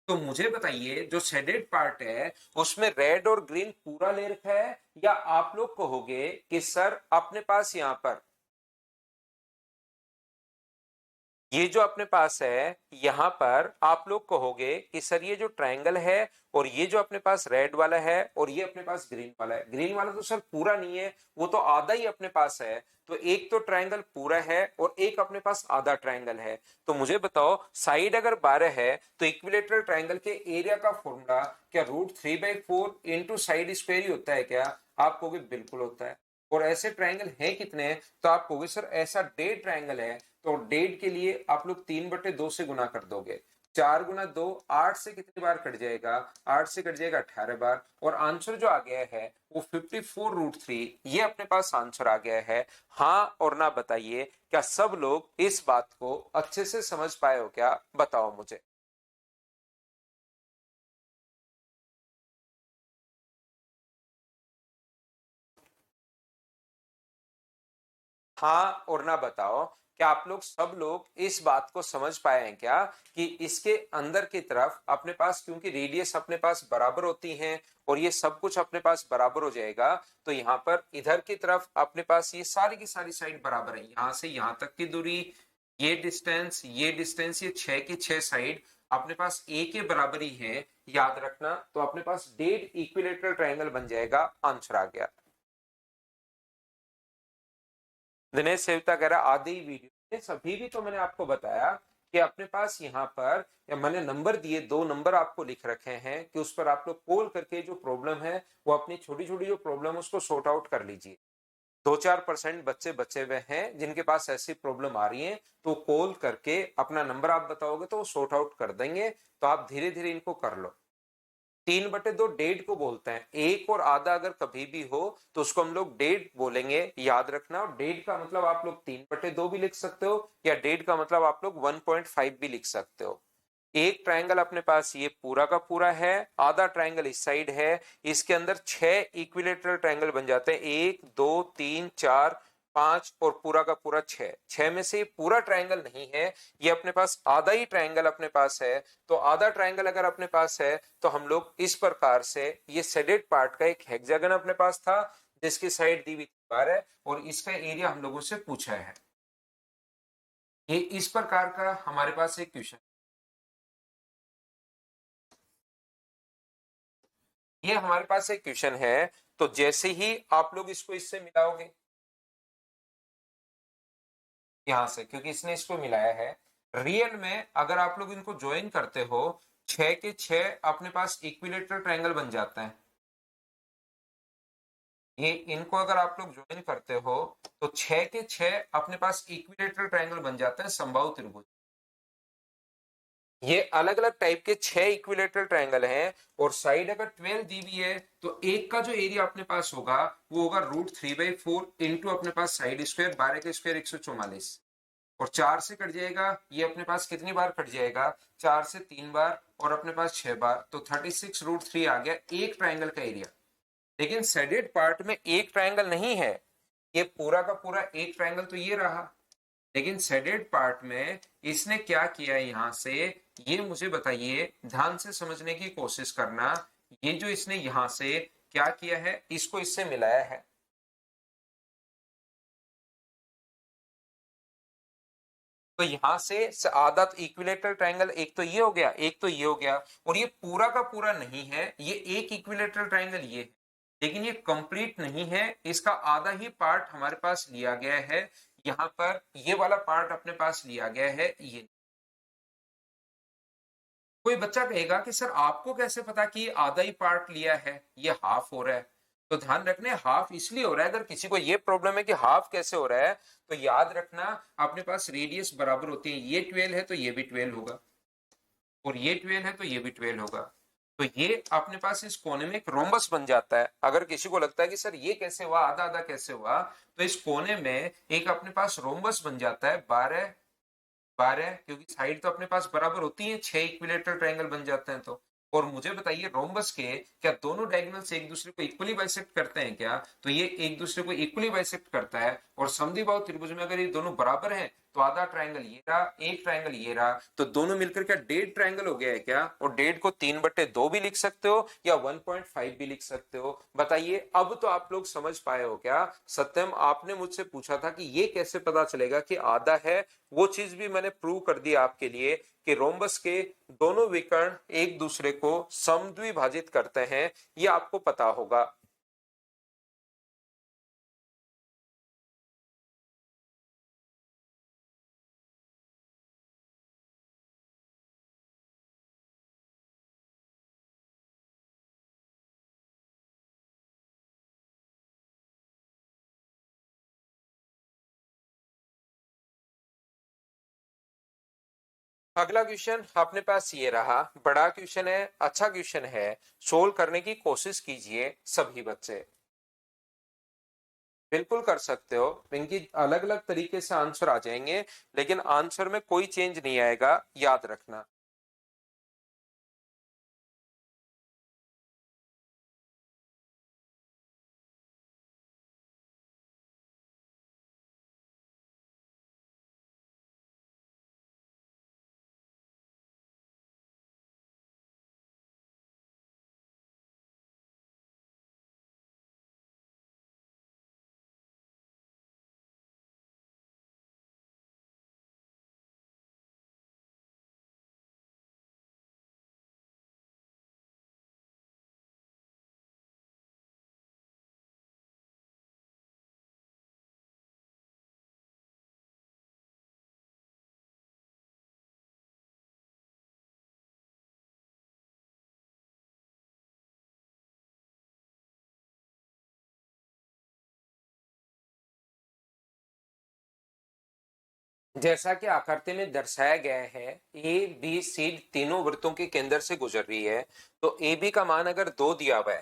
तो मुझे बताइए जो शेडेड पार्ट है उसमें रेड और ग्रीन पूरा ले रखा है, या आप लोग कहोगे कि सर अपने पास यहां पर ये जो अपने पास है यहां पर आप लोग कहोगे कि सर ये जो ट्रायंगल है और ये जो अपने पास रेड वाला है और ये अपने पास ग्रीन वाला है, ग्रीन वाला तो सर पूरा नहीं है, वो तो आधा ही अपने पास है। तो एक तो ट्रायंगल पूरा है और एक अपने पास आधा ट्रायंगल है। तो मुझे बताओ साइड अगर 12 है तो इक्विलेटरल ट्रायंगल के एरिया का फॉर्मूला क्या √3/4 इंटू साइड स्क्वायर ही होता है क्या? आप कहोगे बिल्कुल होता है। और ऐसे ट्रायंगल हैं कितने? तो आप कहोगे सर ऐसा 1.5 ट्रायंगल है। तो 1.5 के लिए आप लोग 3/2 से गुना कर दोगे। 4 गुना 2 8 से कितनी बार कट जाएगा? 8 से कट जाएगा 18 बार। और आंसर जो आ गया है वो 54√3, ये अपने पास आंसर आ गया है। हाँ और ना बताइए, क्या सब लोग इस बात को अच्छे से समझ पाए हो क्या? बताओ मुझे। हाँ और ना बताओ, क्या आप लोग सब लोग इस बात को समझ पाए हैं क्या कि इसके अंदर की तरफ अपने पास क्योंकि रेडियस अपने पास बराबर होती हैं और ये सब कुछ अपने पास बराबर हो जाएगा, तो यहाँ पर इधर की तरफ अपने पास ये सारी की सारी साइड बराबर है। यहां से यहां तक की दूरी, ये डिस्टेंस, ये 6 की 6 साइड अपने पास ए के बराबर ही है, याद रखना। तो अपने पास 1.5 इक्विलेटरल ट्रायंगल बन जाएगा। आंसर आ गया। दिनेश सेवता कह रहा आधी वीडियो में सभी भी तो मैंने आपको बताया कि अपने पास यहाँ पर या मैंने नंबर दिए, 2 नंबर आपको लिख रखे हैं कि उस पर आप लोग कॉल करके जो प्रॉब्लम है वो अपनी छोटी छोटी जो प्रॉब्लम है उसको सॉर्ट आउट कर लीजिए। 2-4% बच्चे बचे हुए हैं जिनके पास ऐसी प्रॉब्लम आ रही है, तो कॉल करके अपना नंबर आप बताओगे तो वो सॉर्ट आउट कर देंगे। तो आप धीरे धीरे इनको कर लो। 3/2 1.5 को बोलते हैं। एक और आधा अगर कभी भी हो तो उसको हम लोग 1.5 बोलेंगे, याद रखना। और 1.5 का मतलब आप लोग 3/2 भी लिख सकते हो या 1.5 का मतलब आप लोग 1.5 भी लिख सकते हो। एक ट्रायंगल अपने पास ये पूरा का पूरा है, आधा ट्रायंगल इस साइड है। इसके अंदर 6 इक्विलेटरल ट्रायंगल बन जाते हैं, 1 2 3 4 5 और पूरा का पूरा 6। 6 में से पूरा ट्रायंगल नहीं है, ये अपने पास आधा ही ट्रायंगल अपने पास है। तो आधा ट्रायंगल अगर अपने पास है तो हम लोग इस प्रकार से, ये सेडेड पार्ट का एक हेक्सागन अपने पास था जिसकी साइड दी हुई 12 है और इसका एरिया हम लोगों से पूछा है। ये इस प्रकार का हमारे पास एक क्वेश्चन, ये हमारे पास एक क्वेश्चन है। तो जैसे ही आप लोग इसको इससे मिलाओगे, यहां से क्योंकि इसने इसको मिलाया है, रियल में अगर आप लोग इनको ज्वाइन करते हो 6 के 6 अपने पास इक्विलेटरल ट्रायंगल बन जाते हैं। ये इनको अगर आप लोग ज्वाइन करते हो तो 6 के 6 अपने पास इक्विलेटरल ट्रायंगल बन जाते हैं, समबाहु त्रिभुज। ये अलग अलग टाइप के 6 इक्विलेटरल ट्रायंगल हैं और साइड अगर 12 दी हुई है तो एक का जो एरिया अपने पास होगा वो होगा √3/4 इंटू अपने पास साइड स्क्वायर, 12 के स्क्वायर 144। और 4 से कट जाएगा, ये अपने पास कितनी बार कट जाएगा? 4 से 3 बार और अपने पास 6 बार, तो 36√3 आ गया एक ट्रायंगल का एरिया। लेकिन सेडेड पार्ट में एक ट्रायंगल नहीं है, ये पूरा का पूरा एक ट्रायंगल तो ये रहा। लेकिन सेडेड पार्ट में इसने क्या किया यहां से, ये मुझे बताइए, ध्यान से समझने की कोशिश करना। ये जो इसने यहां से क्या किया है, इसको इससे मिलाया है। तो यहां से आधा तो इक्विलेटरल ट्रायंगल एक तो ये हो गया, एक तो ये हो गया। और ये पूरा का पूरा नहीं है, ये एक इक्विलेटरल ट्रायंगल ये है, लेकिन ये कंप्लीट नहीं है, इसका आधा ही पार्ट हमारे पास लिया गया है। यहाँ पर ये वाला पार्ट अपने पास लिया गया है ये। कोई बच्चा कहेगा कि सर आपको कैसे पता कि ये आधा ही पार्ट लिया है, ये हाफ हो रहा है? तो ध्यान रखने, हाफ इसलिए हो रहा है, अगर किसी को ये प्रॉब्लम है कि हाफ कैसे हो रहा है, तो याद रखना अपने पास रेडियस बराबर होती है। ये 12 है तो ये भी 12 होगा और ये 12 है तो ये भी 12 होगा। तो ये अपने पास इस कोने में एक रोम्बस बन जाता है। अगर किसी को लगता है कि सर ये कैसे हुआ, आधा आधा कैसे हुआ, तो इस कोने में एक अपने पास रोम्बस बन जाता है। 12 12 क्योंकि साइड तो अपने पास बराबर होती है, 6 इक्विलेटरल ट्रायंगल बन जाते हैं तो। और मुझे बताइए रोम्बस के क्या दोनों डायगोनल्स एक दूसरे को इक्वली बाइसेक्ट करते हैं क्या? तो ये एक दूसरे को इक्वली बाइसेक्ट करता है। और समद्विबाहु त्रिभुज में अगर ये दोनों बराबर हैं तो आधा ट्रायंगल ये रहा, एक ट्रायंगल ये रहा, तो दोनों मिलकर क्या 1.5 ट्रायंगल हो गया है क्या? और 1.5 को 3/2 भी लिख सकते हो या 1.5 भी लिख सकते हो। बताइए अब तो आप लोग समझ पाए हो क्या? सत्यम, आपने मुझसे पूछा था कि ये कैसे पता चलेगा कि आधा है, वो चीज भी मैंने प्रूव कर दी आपके लिए कि रोम्बस के दोनों विकर्ण एक दूसरे को समद्विभाजित करते हैं, ये आपको पता होगा। अगला क्वेश्चन अपने पास ये रहा, बड़ा क्वेश्चन है, अच्छा क्वेश्चन है, सोल्व करने की कोशिश कीजिए सभी बच्चे। बिल्कुल कर सकते हो, इनकी अलग अलग तरीके से आंसर आ जाएंगे, लेकिन आंसर में कोई चेंज नहीं आएगा, याद रखना। जैसा कि आकृति में दर्शाया गया है, ए बी सी तीनों वृत्तों के केंद्र से गुजर रही है, तो ए बी का मान अगर 2 दिया हुआ है,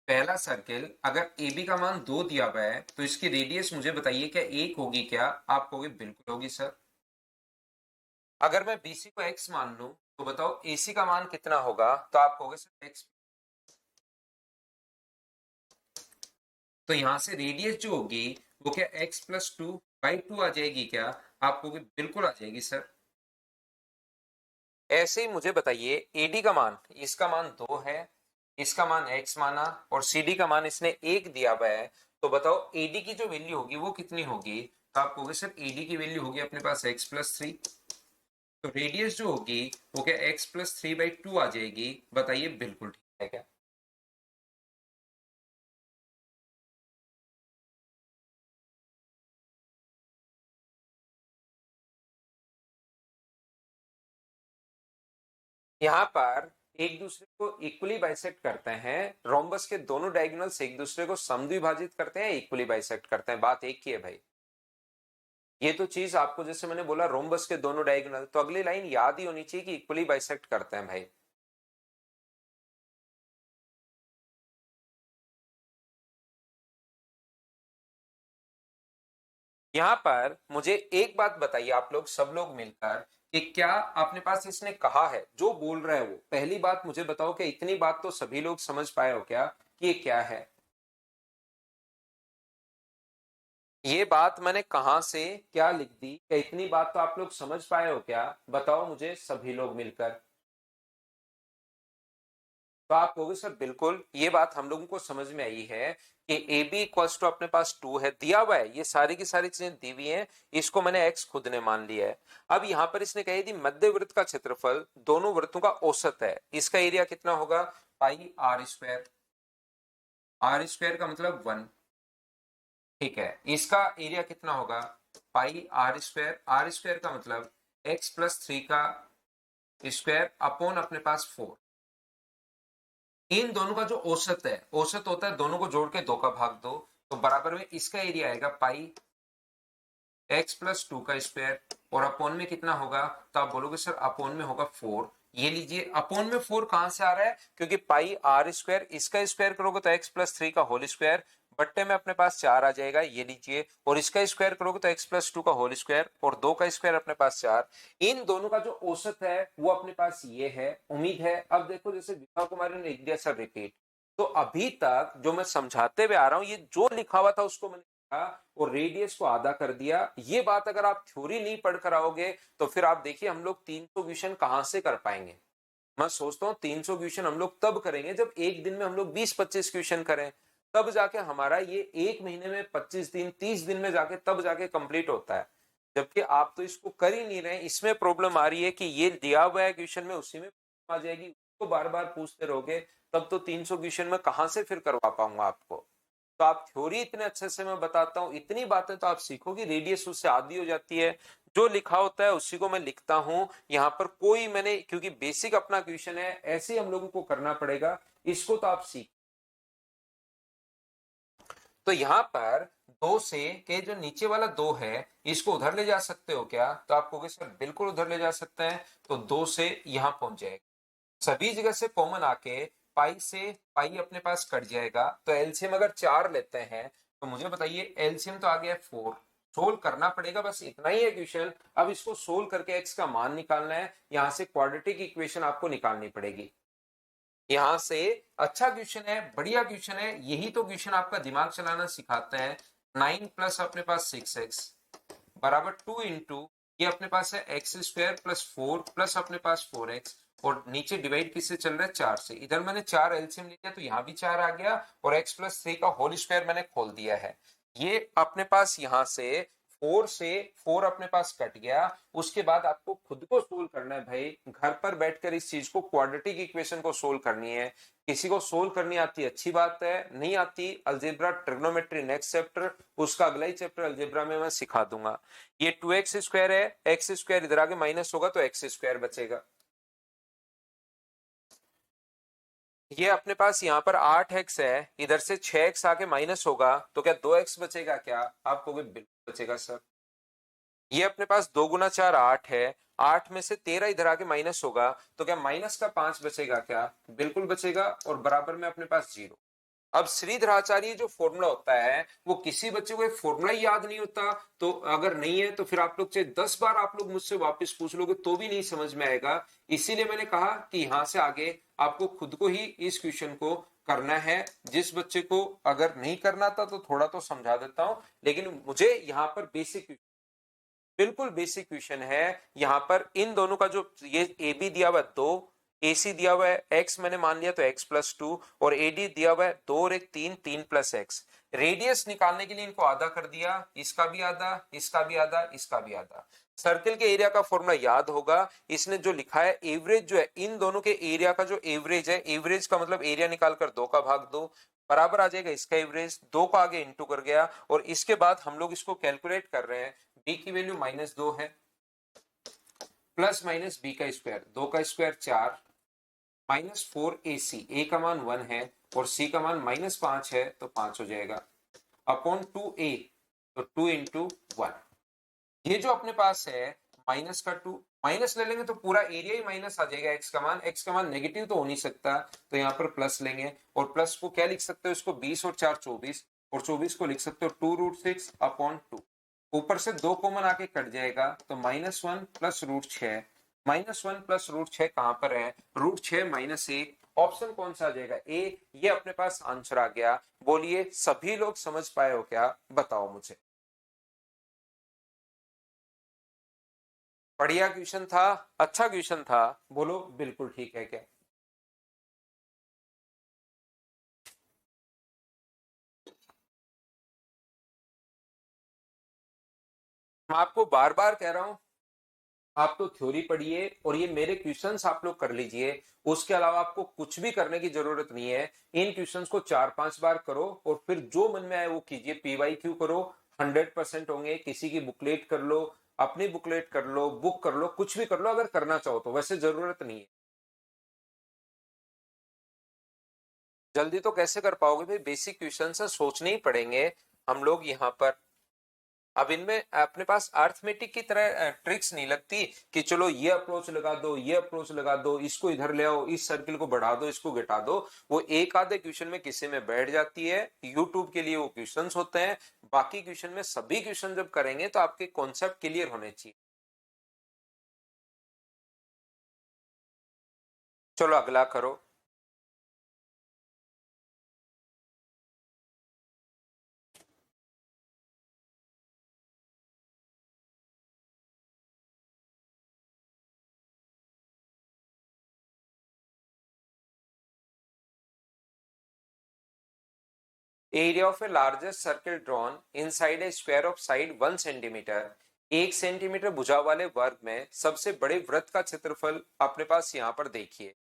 पहला सर्किल अगर ए बी का मान 2 दिया हुआ है, तो इसकी रेडियस मुझे बताइए क्या 1 होगी क्या? आप कहोगे बिल्कुल होगी सर। अगर मैं बीसी को एक्स मान लूं तो बताओ एसी का मान कितना होगा? तो आप कहोगे सर एक्स। तो यहां से रेडियस जो होगी वो क्या x+2/2 आ जाएगी क्या? आप कहोगे बिल्कुल आ जाएगी सर। ऐसे ही मुझे बताइए एडी का मान, इसका मान 2 है, इसका मान x माना और सीडी का मान इसने 1 दिया हुआ है, तो बताओ एडी की जो वैल्यू होगी वो कितनी होगी? तो आप कहोगे सर एडी की वैल्यू होगी अपने पास x+3। तो रेडियस जो होगी वो क्या x+3/2 आ जाएगी? बताइए बिल्कुल ठीक है क्या? यहाँ पर एक दूसरे को इक्वली बाइसेक्ट करते हैं, रोम्बस के दोनों डायगोनल्स एक दूसरे को समद्विभाजित करते हैं, इक्वली बाइसेक्ट करते हैं, बात एक ही है भाई। ये तो चीज आपको जैसे मैंने बोला रोम्बस के दोनों डायगोनल, तो अगली लाइन याद ही होनी चाहिए कि इक्वली बाइसेक्ट करते हैं भाई। यहाँ पर मुझे एक बात बताइए आप लोग सब लोग मिलकर कि क्या अपने पास इसने कहा है जो बोल रहा है वो, पहली बात मुझे बताओ कि इतनी बात तो सभी लोग समझ पाए हो क्या कि ये क्या है? ये बात मैंने कहां से क्या लिख दी, क्या इतनी बात तो आप लोग समझ पाए हो क्या? बताओ मुझे सभी लोग मिलकर। तो आप कहोगे सर बिल्कुल ये बात हम लोगों को समझ में आई है कि ए बी इक्वल्स टू अपने पास 2 है, दिया हुआ है, ये सारी की सारी चीजें दी हुई हैं, इसको मैंने एक्स खुद ने मान लिया है। अब यहां पर इसने कही थी मध्य वृत्त का क्षेत्रफल दोनों वृत्तों का औसत है, इसका एरिया कितना होगा? पाई आर स्क्वायर। आर स्क्वायर का मतलब 1। ठीक है, इसका एरिया कितना होगा? पाई आर स्क्वायर। आर स्क्वायर का मतलब x+3 का स्क्वायर अपॉन अपने पास 4। इन दोनों का जो औसत है, औसत होता है दोनों को जोड़ के 2 का भाग दो, तो बराबर में इसका एरिया आएगा पाई x+2 का स्क्वायर, और अपॉन में कितना होगा? तो आप बोलोगे सर अपॉन में होगा 4। ये लीजिए अपॉन में 4 कहां से आ रहा है? क्योंकि पाई आर स्क्वायर, इसका स्क्वायर करोगे तो x+3 का होल स्क्वायर, बट्टे में अपने पास 4 आ जाएगा, ये लीजिए, और इसका स्क्वायर करोगे तो x+2 का होल स्क्वायर, और 2 का स्क्वायर अपने पास 4। इन दोनों का जो औसत है वो अपने पास ये है। उम्मीद है अब देखो जैसे विभा कुमारी ने लिख दिया सर रिपीट, तो अभी तक जो मैं समझाते हुए आ रहा हूं ये जो लिखा हुआ था उसको मैंने और रेडियस को आधा कर दिया। ये बात अगर आप थ्योरी नहीं पढ़ कर आओगे तो फिर आप देखिए हम लोग 300 क्वेश्चन कहां से कर पाएंगे। मैं सोचता हूँ 300 क्वेश्चन हम लोग तब करेंगे जब एक दिन में हम लोग 20-25 क्वेश्चन करें, तब जाके हमारा ये एक महीने में 25 दिन 30 दिन में जाके तब जाके कंप्लीट होता है। जबकि आप तो इसको कर ही नहीं रहे, इसमें प्रॉब्लम आ रही है कि ये दिया हुआ है क्वेश्चन में उसी में आ जाएगी, उसको बार बार पूछते रहोगे, तब तो 300 क्वेश्चन में कहां से फिर करवा पाऊंगा आपको। तो आप थ्योरी इतने अच्छे से मैं बताता हूँ, इतनी बातें तो आप सीखोगे, रेडियस उससे आधी हो जाती है। जो लिखा होता है उसी को मैं लिखता हूं यहाँ पर, कोई मैंने क्योंकि बेसिक अपना क्वेश्चन है, ऐसे हम लोगों को करना पड़ेगा, इसको तो आप सीख। तो यहाँ पर दो से के जो नीचे वाला दो है इसको उधर ले जा सकते हो क्या, तो आप कहोगे सर बिल्कुल उधर ले जा सकते हैं, तो दो से यहां पहुंच जाएगा, सभी जगह से कॉमन आके पाई से पाई अपने पास कट जाएगा। तो एलसीएम अगर 4 लेते हैं तो मुझे बताइए एलसीएम तो आ गया 4, सोल्व करना पड़ेगा, बस इतना ही है क्वेश्चन। अब इसको सोल्व करके एक्स का मान निकालना है, यहां से क्वाड्रेटिक इक्वेशन आपको निकालनी पड़ेगी। यहां से अच्छा क्वेश्चन है, बढ़िया क्वेश्चन है, यही तो क्वेश्चन आपका दिमाग चलाना सिखाते हैं। 9 प्लस अपने पास 6x बराबर 2 इंटू ये अपने पास है एक्स स्क्वायर प्लस 4 प्लस अपने पास 4x, और नीचे डिवाइड किससे चल रहा है 4 से, इधर मैंने 4 एलसीएम लिया तो यहाँ भी 4 आ गया, और x प्लस 3 का होल स्क्वायर मैंने खोल दिया है। ये अपने पास यहाँ से 4 से 4 अपने पास कट गया। उसके बाद आपको खुद को सोल्व करना है भाई, घर पर बैठकर इस चीज को क्वाड्रेटिक इक्वेशन को सोल्व करनी है। किसी को सोल्व करनी आती है अच्छी बात है, नहीं आती अलजेब्रा ट्रिग्नोमेट्री नेक्स्ट चैप्टर, उसका अगला ही चैप्टर अलजेब्रा में मैं सिखा दूंगा। ये 2x स्क्वायर है, एक्स स्क्वायर इधर आगे माइनस होगा तो एक्स स्क्वायर बचेगा। ये अपने पास यहाँ पर 8x है, इधर से 6x आके माइनस होगा तो क्या 2x बचेगा क्या, आप कहोगे बिल्कुल बचेगा सर। ये अपने पास 2 गुना 4 8 है, 8 में से 13 इधर आके माइनस होगा तो क्या -5 बचेगा क्या, बिल्कुल बचेगा, और बराबर में अपने पास 0। अब श्रीधराचार्य जो फॉर्मूला होता है वो किसी बच्चे को फॉर्मूला ही याद नहीं होता, तो अगर नहीं है तो फिर आप लोग चाहे 10 बार आप लोग मुझसे वापस पूछ लोगे तो भी नहीं समझ में आएगा। इसीलिए मैंने कहा कि यहां से आगे आपको खुद को ही इस क्वेश्चन को करना है। जिस बच्चे को अगर नहीं करना था तो थोड़ा तो समझा देता हूं, लेकिन मुझे यहाँ पर बेसिक, बिल्कुल बेसिक क्वेश्चन है। यहाँ पर इन दोनों का जो ये ए बी दिया हुआ है 2, ए सी दिया हुआ है x मैंने मान लिया तो x+2, और ए डी दिया हुआ है 2 और 1 3, 3+x। रेडियस निकालने के लिए इनको आधा कर दिया, इसका भी आधा, इसका भी आधा, इसका भी आधा। सर्किल के एरिया का फॉर्मूला याद होगा, इसने जो लिखा है एवरेज जो है इन दोनों के एरिया का जो एवरेज है, एवरेज का मतलब एरिया निकालकर 2 का भाग दो, बराबर आ जाएगा इसका एवरेज, 2 का आगे इंटू कर गया, और इसके बाद हम लोग इसको कैलकुलेट कर रहे हैं। बी की वैल्यू -2 है, प्लस माइनस बी का स्क्वायर, 2 का स्क्वायर 4, -4ac, ए का मान 1 है और सी का मान -5 है तो 5 हो जाएगा, अपॉन 2a, तो 2 इंटू 1। ये जो अपने पास है माइनस का 2, माइनस ले लेंगे तो पूरा एरिया ही माइनस आ जाएगा, एक्स का मान नेगेटिव तो हो नहीं सकता, तो यहाँ पर प्लस लेंगे, और प्लस को क्या लिख सकते हो इसको 20 और 4 24, और 24 को लिख सकते हो 2√6 अपॉन 2। ऊपर से 2 कॉमन आके कट जाएगा तो -1 प्लस √6, -1 प्लस √6 कहां पर है, √6 -1, ऑप्शन कौन सा आ जाएगा ए। ये अपने पास आंसर आ गया। बोलिए सभी लोग समझ पाए हो क्या, बताओ मुझे। बढ़िया क्वेश्चन था, अच्छा क्वेश्चन था, बोलो बिल्कुल ठीक है क्या। मैं आपको बार बार कह रहा हूं, आप तो थ्योरी पढ़िए और ये मेरे क्वेश्चंस आप लोग कर लीजिए, उसके अलावा आपको कुछ भी करने की जरूरत नहीं है। इन क्वेश्चंस को 4-5 बार करो और फिर जो मन में आए वो कीजिए। पीवाईक्यू करो, 100% होंगे। किसी की बुकलेट कर लो, अपनी बुकलेट कर लो, बुक कर लो, कुछ भी कर लो अगर करना चाहो तो, वैसे जरूरत नहीं है। जल्दी तो कैसे कर पाओगे भाई, बेसिक क्वेश्चन से सोचने ही पड़ेंगे हम लोग यहाँ पर। अब इनमें अपने पास अर्थमेटिक की तरह ट्रिक्स नहीं लगती कि चलो ये अप्रोच लगा दो, ये अप्रोच लगा दो, इसको इधर ले आओ, इस सर्किल को बढ़ा दो, इसको घटा दो। वो एक आधे क्वेश्चन में किसी में बैठ जाती है, यूट्यूब के लिए वो क्वेश्चंस होते हैं। बाकी क्वेश्चन में सभी क्वेश्चन जब करेंगे तो आपके कॉन्सेप्ट क्लियर होने चाहिए। चलो अगला करो। Area of A largest circle drawn inside a square of side 1 centimetre, 1 centimetre भुजा वाले वर्ग में सबसे बड़े वृत्त का क्षेत्रफल अपने पास यहाँ पर देखिए।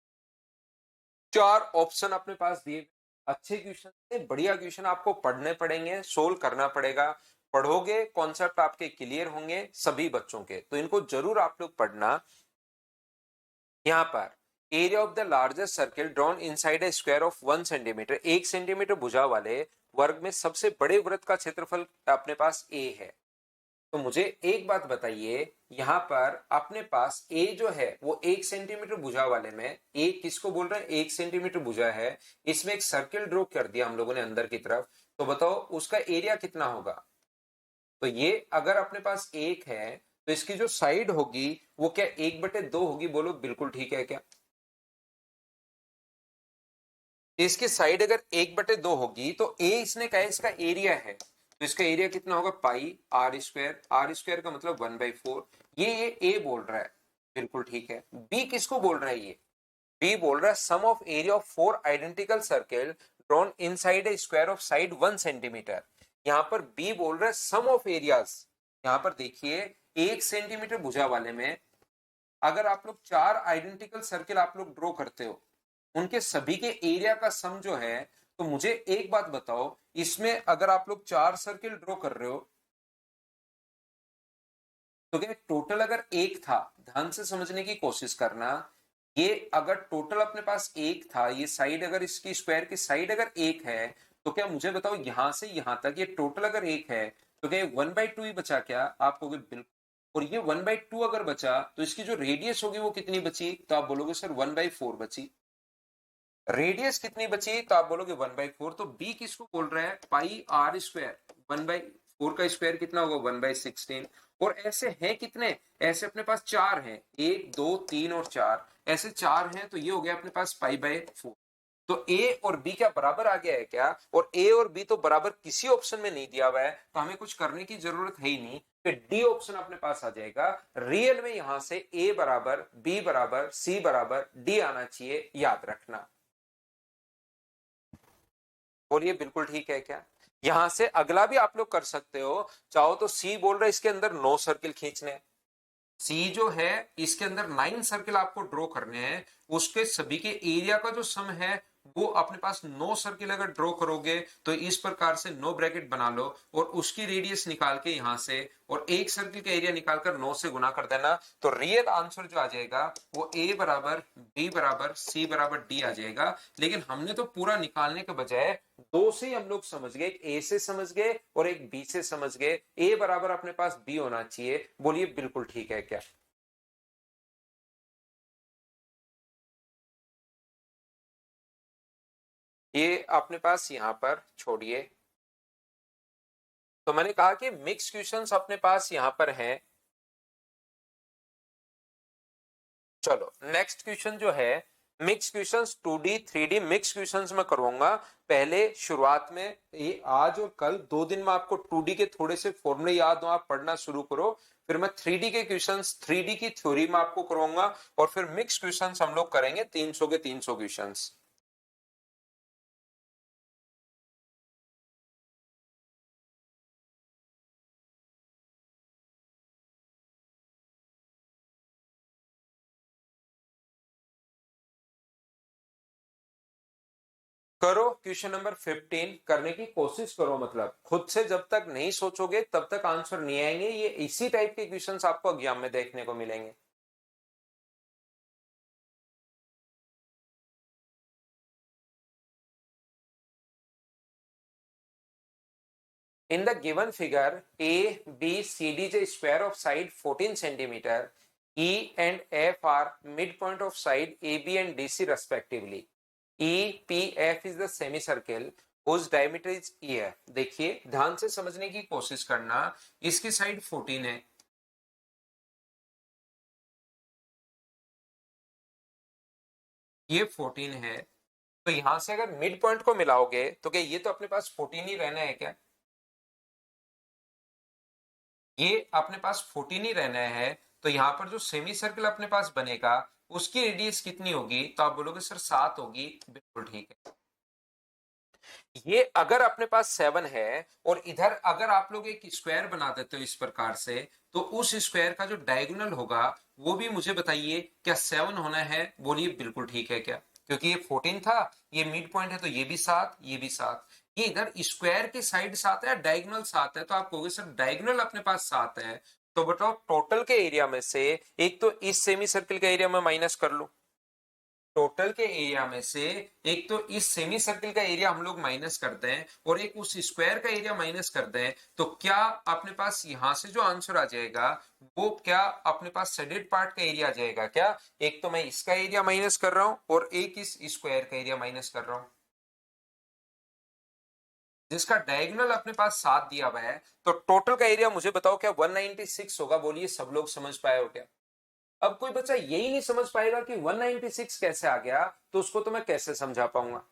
चार ऑप्शन अपने पास दिए। अच्छे क्वेश्चन से बढ़िया क्वेश्चन आपको पढ़ने पड़ेंगे, सोल्व करना पड़ेगा। पढ़ोगे कॉन्सेप्ट आपके क्लियर होंगे सभी बच्चों के, तो इनको जरूर आप लोग पढ़ना। यहाँ पर area of the largest circle drawn inside a square of 1 centimetre, 1 centimetre भुजा वाले वर्ग में सबसे बड़े वृत्त का क्षेत्रफल अपने पास ए है। तो मुझे एक बात बताइए, यहाँ पर अपने पास ए जो है वो 1 सेंटीमीटर भुजा वाले में, ए किसको बोल रहे हैं, 1 सेंटीमीटर भुजा है, इसमें एक सर्किल ड्रॉ कर दिया हम लोगों ने अंदर की तरफ। तो बताओ उसका एरिया कितना होगा। तो ये अगर अपने पास एक है तो इसकी जो साइड होगी वो क्या 1/2 होगी, बोलो बिल्कुल ठीक है क्या। इसकी साइड अगर 1/2 होगी तो ए इसने कहा इसका एरिया है, तो इसका एरिया कितना होगा, पाई आर स्क्वायर। आर स्क्वायर का मतलब 1/4। ये ए बोल रहा है, बिल्कुल ठीक है। बी किसको बोल रहा है, ये बी बोल रहा है sum of area of 4 identical circle drawn inside a square of side 1 centimetre. यहाँ पर बी बोल रहा है सम ऑफ एरियाज। यहाँ पर देखिए 1 सेंटीमीटर भुजा वाले में अगर आप लोग 4 आइडेंटिकल सर्किल आप लोग ड्रॉ करते हो, उनके सभी के एरिया का सम जो है, तो मुझे एक बात बताओ, इसमें अगर आप लोग 4 सर्किल ड्रॉ कर रहे हो तो क्या टोटल अगर एक था, ध्यान से समझने की कोशिश करना, ये अगर टोटल अपने पास एक था, ये साइड अगर इसकी स्क्वायर की साइड अगर एक है, तो क्या मुझे बताओ यहां से यहां तक ये टोटल अगर एक है, तो क्या 1/2 ही बचा क्या, आप कहोगे बिल्कुल। और ये 1/2 अगर बचा तो इसकी जो रेडियस होगी वो कितनी बची, तो आप बोलोगे सर 1/4 बची। रेडियस कितनी बची, तो आप बोलोगे 1/4। तो बी किसको बोल रहा है, पाई आर स्क्वायर। 1/4 का स्क्वायर कितना होगा, 1/16। और ऐसे हैं कितने, ऐसे अपने पास 4 हैं, 1 2 3 और 4, ऐसे 4 हैं, तो ये हो गया अपने पास पाई/4। तो ए और बी क्या बराबर आ गया है क्या, और ए और बी तो बराबर किसी ऑप्शन में नहीं दिया हुआ है, तो हमें कुछ करने की जरूरत है ही नहीं। फिर डी ऑप्शन अपने पास आ जाएगा। रियल में यहां से ए बराबर बी बराबर सी बराबर डी आना चाहिए, याद रखना। बोलिए बिल्कुल ठीक है क्या। यहां से अगला भी आप लोग कर सकते हो, चाहो तो सी बोल रहे इसके अंदर 9 सर्किल खींचने। सी जो है इसके अंदर 9 सर्किल आपको ड्रॉ करने हैं, उसके सभी के एरिया का जो सम है वो अपने पास 9 सर्किल अगर ड्रॉ करोगे तो इस प्रकार से 9 ब्रैकेट बना लो और उसकी रेडियस निकाल के यहां से और एक सर्किल का एरिया निकालकर 9 से गुना कर देना, तो रियल आंसर जो आ जाएगा वो ए बराबर बी बराबर सी बराबर डी आ जाएगा। लेकिन हमने तो पूरा निकालने के बजाय दो से ही हम लोग समझ गए, एक ए से समझ गए और एक बी से समझ गए। ए बराबर अपने पास बी होना चाहिए, बोलिए बिल्कुल ठीक है क्या। ये अपने पास यहां पर छोड़िए। तो मैंने कहा कि मिक्स क्वेश्चंस अपने पास यहां पर हैं। चलो नेक्स्ट क्वेश्चन जो है, mix questions 2D 3D mix questions में करवाऊंगा। पहले शुरुआत में ये आज और कल 2 दिन में आपको 2D के थोड़े से फॉर्मूले याद हो, आप पढ़ना शुरू करो। फिर मैं 3D के क्वेश्चंस 3D की थ्योरी में आपको करवाऊंगा और फिर मिक्स क्वेश्चंस हम लोग करेंगे 300 के 300 क्वेश्चंस। करो क्वेश्चन नंबर 15 करने की कोशिश करो, मतलब खुद से जब तक नहीं सोचोगे तब तक आंसर नहीं आएंगे। ये इसी टाइप के क्वेश्चंस आपको एग्जाम में देखने को मिलेंगे। In the given figure, A, B, CD is a square of side 14 centimeter. E and F are midpoint of side AB and DC respectively. E, P, F is the semicircle whose diameter is EF. देखिए ध्यान से समझने की कोशिश करना, इसकी साइड 14 है, ये 14 है, तो यहां से अगर मिड पॉइंट को मिलाओगे तो क्या ये तो अपने पास 14 ही रहना है क्या, ये अपने पास 14 ही रहना है। तो यहाँ पर जो सेमी सर्कल अपने पास बनेगा उसकी रेडियस कितनी होगी, तो आप बोलोगे सर 7 होगी, बिल्कुल ठीक है। ये अगर अपने पास 7 है और इधर अगर आप लोग एक स्क्वायर बना देते हो इस प्रकार से, तो उस स्क्वायर का जो डायगोनल होगा वो भी मुझे बताइए क्या 7 होना है? बोलिए बिल्कुल ठीक है क्या? क्योंकि ये 14 था, ये मिड पॉइंट है, तो ये भी 7, ये भी 7। ये इधर स्क्वायर की साइड 7 है, डायगोनल 7 है, तो आप कहोगे सर डायगोनल अपने पास 7 है, तो बताओ टोटल के एरिया में से एक तो इस सेमी सर्किल का एरिया में माइनस कर लो, टोटल के एरिया में से एक तो इस सेमी सर्किल का एरिया हम लोग माइनस करते हैं और एक उस स्क्वायर का एरिया माइनस करते हैं, तो क्या अपने पास यहां से जो आंसर आ जाएगा वो क्या अपने पास शेडेड पार्ट का एरिया आ जाएगा क्या? एक तो मैं इसका एरिया माइनस कर रहा हूं और एक इस स्क्वायर का एरिया माइनस कर रहा हूं, जिसका डायगोनल अपने पास 7 दिया हुआ है, तो टोटल का एरिया मुझे बताओ क्या 196 होगा? बोलिए सब लोग समझ पाए हो क्या? अब कोई बच्चा यही नहीं समझ पाएगा कि 196 कैसे आ गया, तो उसको तो मैं कैसे समझा पाऊंगा?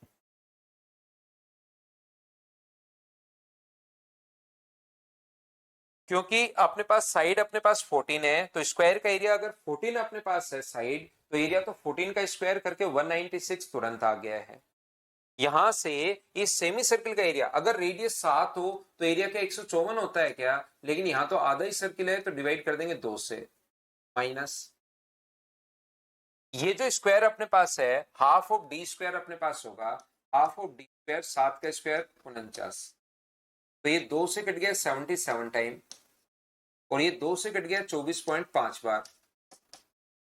क्योंकि अपने पास साइड अपने पास 14 है, तो स्क्वायर का एरिया अगर 14 अपने पास है साइड, तो एरिया तो 14 का स्क्वायर करके 196 तुरंत आ गया है। यहां से इस सेमी सर्किल का एरिया अगर रेडियस 7 हो तो एरिया क्या 154 होता है क्या? लेकिन यहां तो आधा ही सर्किल है, तो डिवाइड कर देंगे 2 से, माइनस ये जो स्क्वायर अपने पास है हाफ ऑफ डी स्क्वायर अपने पास होगा, हाफ ऑफ डी स्क्वायर 7 का स्क्वायर 49, तो ये 2 से कट गया 77 टाइम, और ये 2 से कट गया 24.5 बार,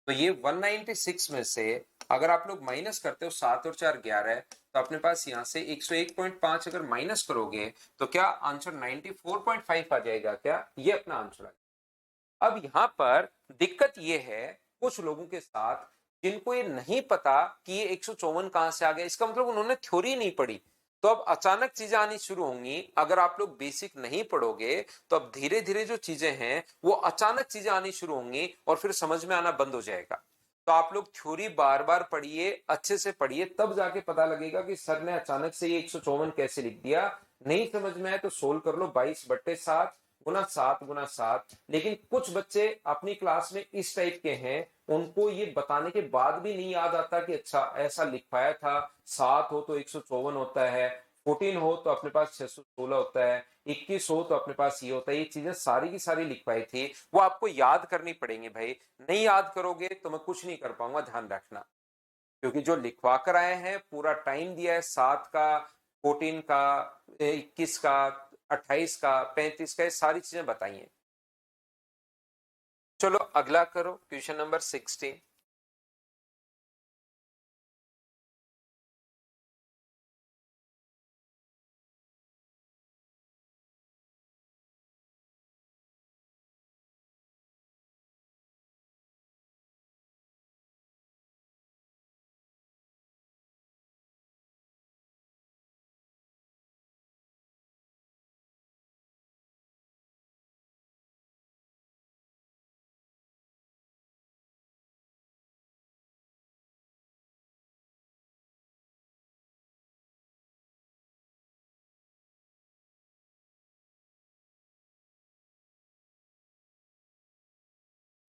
तो ये 196 में से अगर आप लोग माइनस करते हो 7 और 4 11, तो अपने पास यहां से 101.5 अगर माइनस करोगे तो क्या आंसर 94.5 आ जाएगा क्या? ये अपना आंसर आ जाएगा। अब यहां पर दिक्कत ये है कुछ लोगों के साथ जिनको ये नहीं पता कि ये 154 कहां से आ गया, इसका मतलब उन्होंने थ्योरी नहीं पढ़ी, तो अब अचानक चीजें आनी शुरू होंगी। अगर आप लोग बेसिक नहीं पढ़ोगे तो अब धीरे धीरे जो चीजें हैं वो अचानक चीजें आनी शुरू होंगी और फिर समझ में आना बंद हो जाएगा। तो आप लोग थ्योरी बार बार पढ़िए, अच्छे से पढ़िए, तब जाके पता लगेगा कि सर ने अचानक से ये 154 कैसे लिख दिया। नहीं समझ में आए तो सोल्व कर लो, 22/7 गुना 7 गुना 7। लेकिन कुछ बच्चे अपनी क्लास में इस टाइप के हैं, उनको ये बताने के बाद भी नहीं याद आता कि अच्छा ऐसा लिख पाया था, 7 हो तो 154 होता है, 14 हो तो अपने पास 616 होता है, 21 हो तो अपने पास ये होता है। ये चीजें सारी की सारी लिख पाई थी, वो आपको याद करनी पड़ेंगी भाई। नहीं याद करोगे तो मैं कुछ नहीं कर पाऊंगा, ध्यान रखना। क्योंकि जो लिखवा कर आए हैं पूरा टाइम दिया है, 7 का, 14 का, 21 का, 28 का, 35 का, ये सारी चीजें बताइए। चलो अगला करो, क्वेश्चन नंबर 16।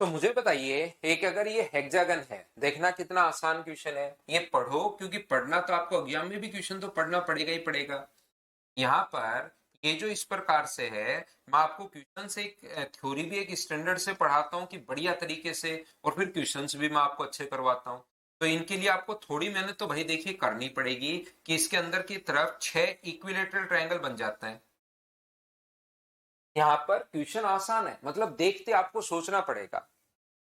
तो मुझे बताइए, एक अगर ये हेक्सागन है, देखना कितना आसान क्वेश्चन है, ये पढ़ो क्योंकि पढ़ना तो आपको एग्जाम में भी क्वेश्चन तो पढ़ना पड़ेगा ही पड़ेगा। यहाँ पर ये जो इस प्रकार से है, मैं आपको क्वेश्चन से एक थ्योरी भी एक स्टैंडर्ड से पढ़ाता हूँ कि बढ़िया तरीके से, और फिर क्वेश्चंस भी मैं आपको अच्छे करवाता हूँ। तो इनके लिए आपको थोड़ी मेहनत तो भाई देखिए करनी पड़ेगी कि इसके अंदर की तरफ 6 इक्विलेटरल ट्रायंगल बन जाता है। यहाँ पर क्वेश्चन आसान है, मतलब देखते आपको सोचना पड़ेगा,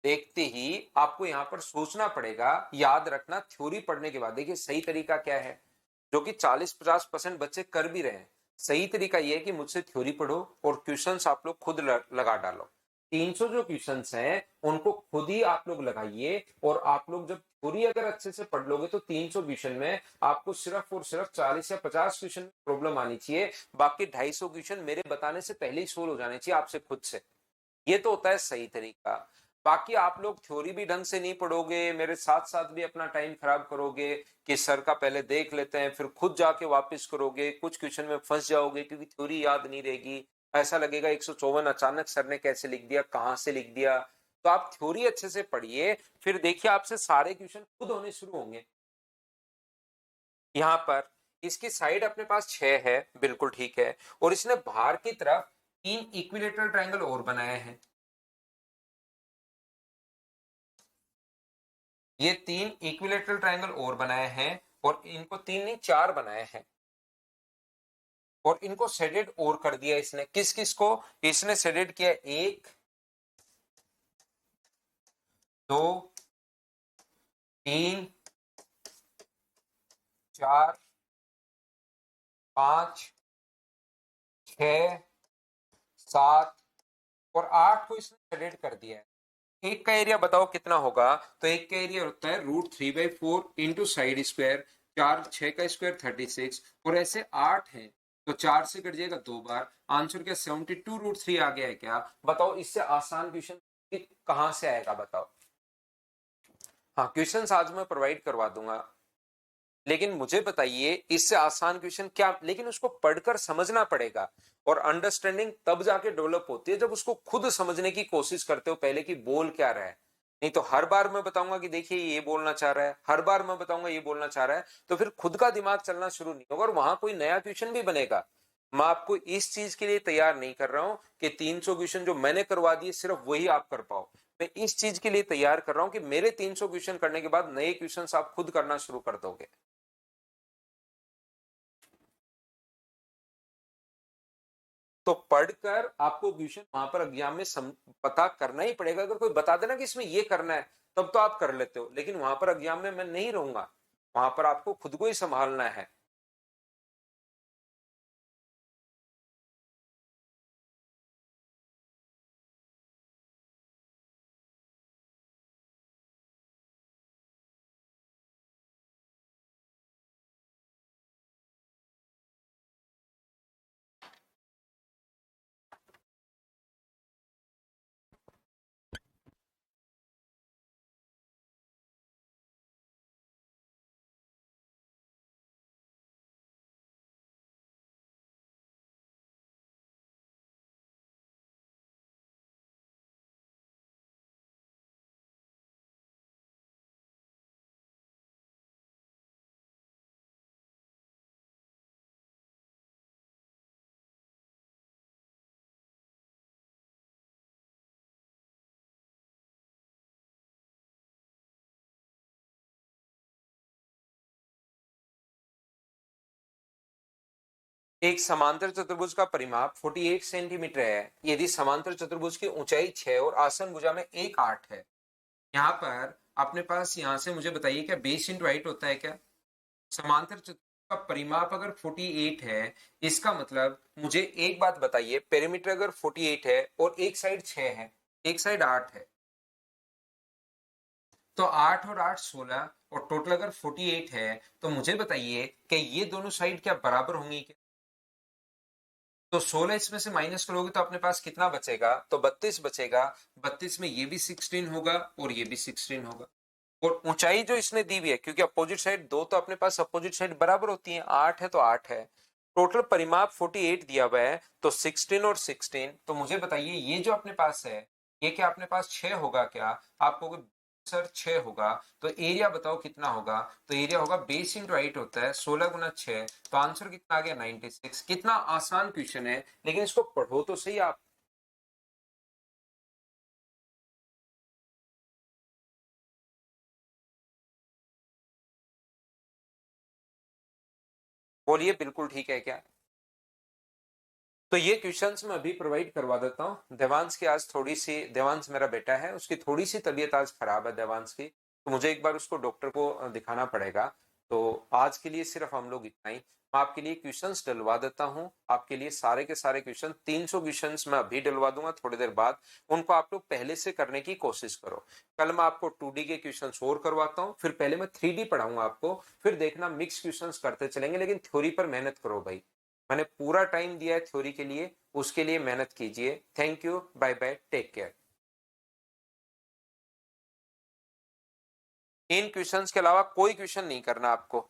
देखते ही आपको यहाँ पर सोचना पड़ेगा। याद रखना थ्योरी पढ़ने के बाद देखिए सही तरीका क्या है, जो कि 40-50% बच्चे कर भी रहे हैं। सही तरीका यह है कि मुझसे थ्योरी पढ़ो और क्वेश्चंस आप लोग खुद लगा डालो। 300 जो क्वेश्चंस हैं उनको खुद ही आप लोग लगाइए, और आप लोग जब थ्योरी अगर अच्छे से पढ़ लोगे तो 300 क्वेश्चन में आपको सिर्फ और सिर्फ 40 या 50 क्वेश्चन में प्रॉब्लम आनी चाहिए, बाकी 250 क्वेश्चन मेरे बताने से पहले ही सोल्व हो जाने चाहिए आपसे खुद से। ये तो होता है सही तरीका। बाकी आप लोग थ्योरी भी ढंग से नहीं पढ़ोगे, मेरे साथ साथ भी अपना टाइम खराब करोगे कि सर का पहले देख लेते हैं फिर खुद जाके वापस करोगे, कुछ क्वेश्चन में फंस जाओगे क्योंकि थ्योरी याद नहीं रहेगी। ऐसा लगेगा 154 अचानक सर ने कैसे लिख दिया, कहां से लिख दिया। तो आप थ्योरी अच्छे से पढ़िए, फिर देखिए आपसे सारे क्वेश्चन खुद होने शुरू होंगे। यहाँ पर इसकी साइड अपने पास 6 है, बिल्कुल ठीक है, और इसने बाहर की तरफ 3 इक्विलेटरल ट्रायंगल और बनाए हैं। ये 3 इक्विलेटरल ट्रायंगल और बनाए हैं, और इनको 3 नहीं 4 बनाए हैं, और इनको शेडेड और कर दिया इसने। किस किस को इसने शेडेड किया? 1 2 3 4 5 6 7 और 8 को इसने शेडेड कर दिया है। एक का एरिया बताओ कितना होगा? तो एक का एरिया होता है √3/4 इंटू साइड स्क्वायर, 4 6 का स्क्वायर 36, और ऐसे 8 है तो 4 से कट जाएगा 2 बार। आंसर क्या 72√3 आ गया है क्या? बताओ, इससे आसान क्वेश्चन कहां से आएगा बताओ? हाँ, क्वेश्चन आज मैं प्रोवाइड करवा दूंगा, लेकिन मुझे बताइए इससे आसान क्वेश्चन क्या? लेकिन उसको पढ़कर समझना पड़ेगा, और अंडरस्टैंडिंग तब जाके डेवलप होती है जब उसको खुद समझने की कोशिश करते हो पहले कि बोल क्या रहा है। नहीं तो हर बार मैं बताऊंगा कि देखिए ये बोलना चाह रहा है, हर बार मैं बताऊंगा ये बोलना चाह रहा है, तो फिर खुद का दिमाग चलना शुरू नहीं होगा और वहां कोई नया क्वेश्चन भी बनेगा। मैं आपको इस चीज के लिए तैयार नहीं कर रहा हूं कि 300 क्वेश्चन जो मैंने करवा दिए सिर्फ वही आप कर पाओ। मैं इस चीज के लिए तैयार कर रहा हूं कि मेरे 300 क्वेश्चन करने के बाद नए क्वेश्चन आप खुद करना शुरू कर दोगे। तो पढ़कर आपको क्वेश्चन वहां पर एग्जाम में पता करना ही पड़ेगा। अगर कोई बता देना कि इसमें ये करना है तब तो आप कर लेते हो, लेकिन वहां पर एग्जाम में मैं नहीं रहूंगा, वहां पर आपको खुद को ही संभालना है। एक समांतर चतुर्भुज का परिमाप 48 सेंटीमीटर है यदि समांतर चतुर्भुज की ऊंचाई 6 और आसन भुजा में 8 है। यहाँ पर अपने पास, यहाँ से मुझे बताइए क्या बेस इंटू हाइट होता है क्या? समांतर चतुर्भुज का परिमाप अगर 48 है, इसका मतलब मुझे एक बात बताइए, पेरीमीटर अगर 48 है और एक साइड 6 है, एक साइड 8 है, तो 8 और 8 16, और टोटल अगर 48 है, तो मुझे बताइए कि ये दोनों साइड क्या बराबर होंगी क्या? तो 16 इसमें से माइनस करोगे तो अपने पास कितना बचेगा? तो 32 बचेगा। 32 में ये भी 16 होगा और ये भी 16 होगा, और ऊंचाई जो इसने दी हुई है, क्योंकि अपोजिट साइड दो तो अपने पास अपोजिट साइड बराबर होती है, 8 है तो 8 है। टोटल परिमाप 48 दिया हुआ है, तो 16 और 16, तो मुझे बताइए ये जो अपने पास है ये क्या अपने पास 6 होगा क्या? आप कहोगे सर 6 होगा, तो एरिया बताओ कितना होगा? तो एरिया होगा बेस इंटू हाइट होता है 16 × 6, तो आंसर कितना आ गया 96। कितना आसान क्वेश्चन है, लेकिन इसको पढ़ो तो सही आप। बोलिए बिल्कुल ठीक है क्या? तो ये क्वेश्चंस मैं अभी प्रोवाइड करवा देता हूँ। देवांश की आज थोड़ी सी, देवांश मेरा बेटा है, उसकी थोड़ी सी तबीयत आज खराब है देवांश की, तो मुझे एक बार उसको डॉक्टर को दिखाना पड़ेगा। तो आज के लिए सिर्फ हम लोग इतना ही। मैं आपके लिए क्वेश्चंस डलवा देता हूँ, आपके लिए सारे के सारे क्वेश्चन 300 क्वेश्चंस मैं अभी डलवा दूंगा थोड़ी देर बाद। उनको आप लोग पहले से करने की कोशिश करो। कल मैं आपको 2D के क्वेश्चन और करवाता हूँ, फिर पहले मैं 3D पढ़ाऊंगा आपको, फिर देखना मिक्स क्वेश्चन करते चलेंगे, लेकिन थ्योरी पर मेहनत करो भाई। मैंने पूरा टाइम दिया है थ्योरी के लिए, उसके लिए मेहनत कीजिए। Thank you, bye bye, take care. इन क्वेश्चंस के अलावा कोई क्वेश्चन नहीं करना आपको।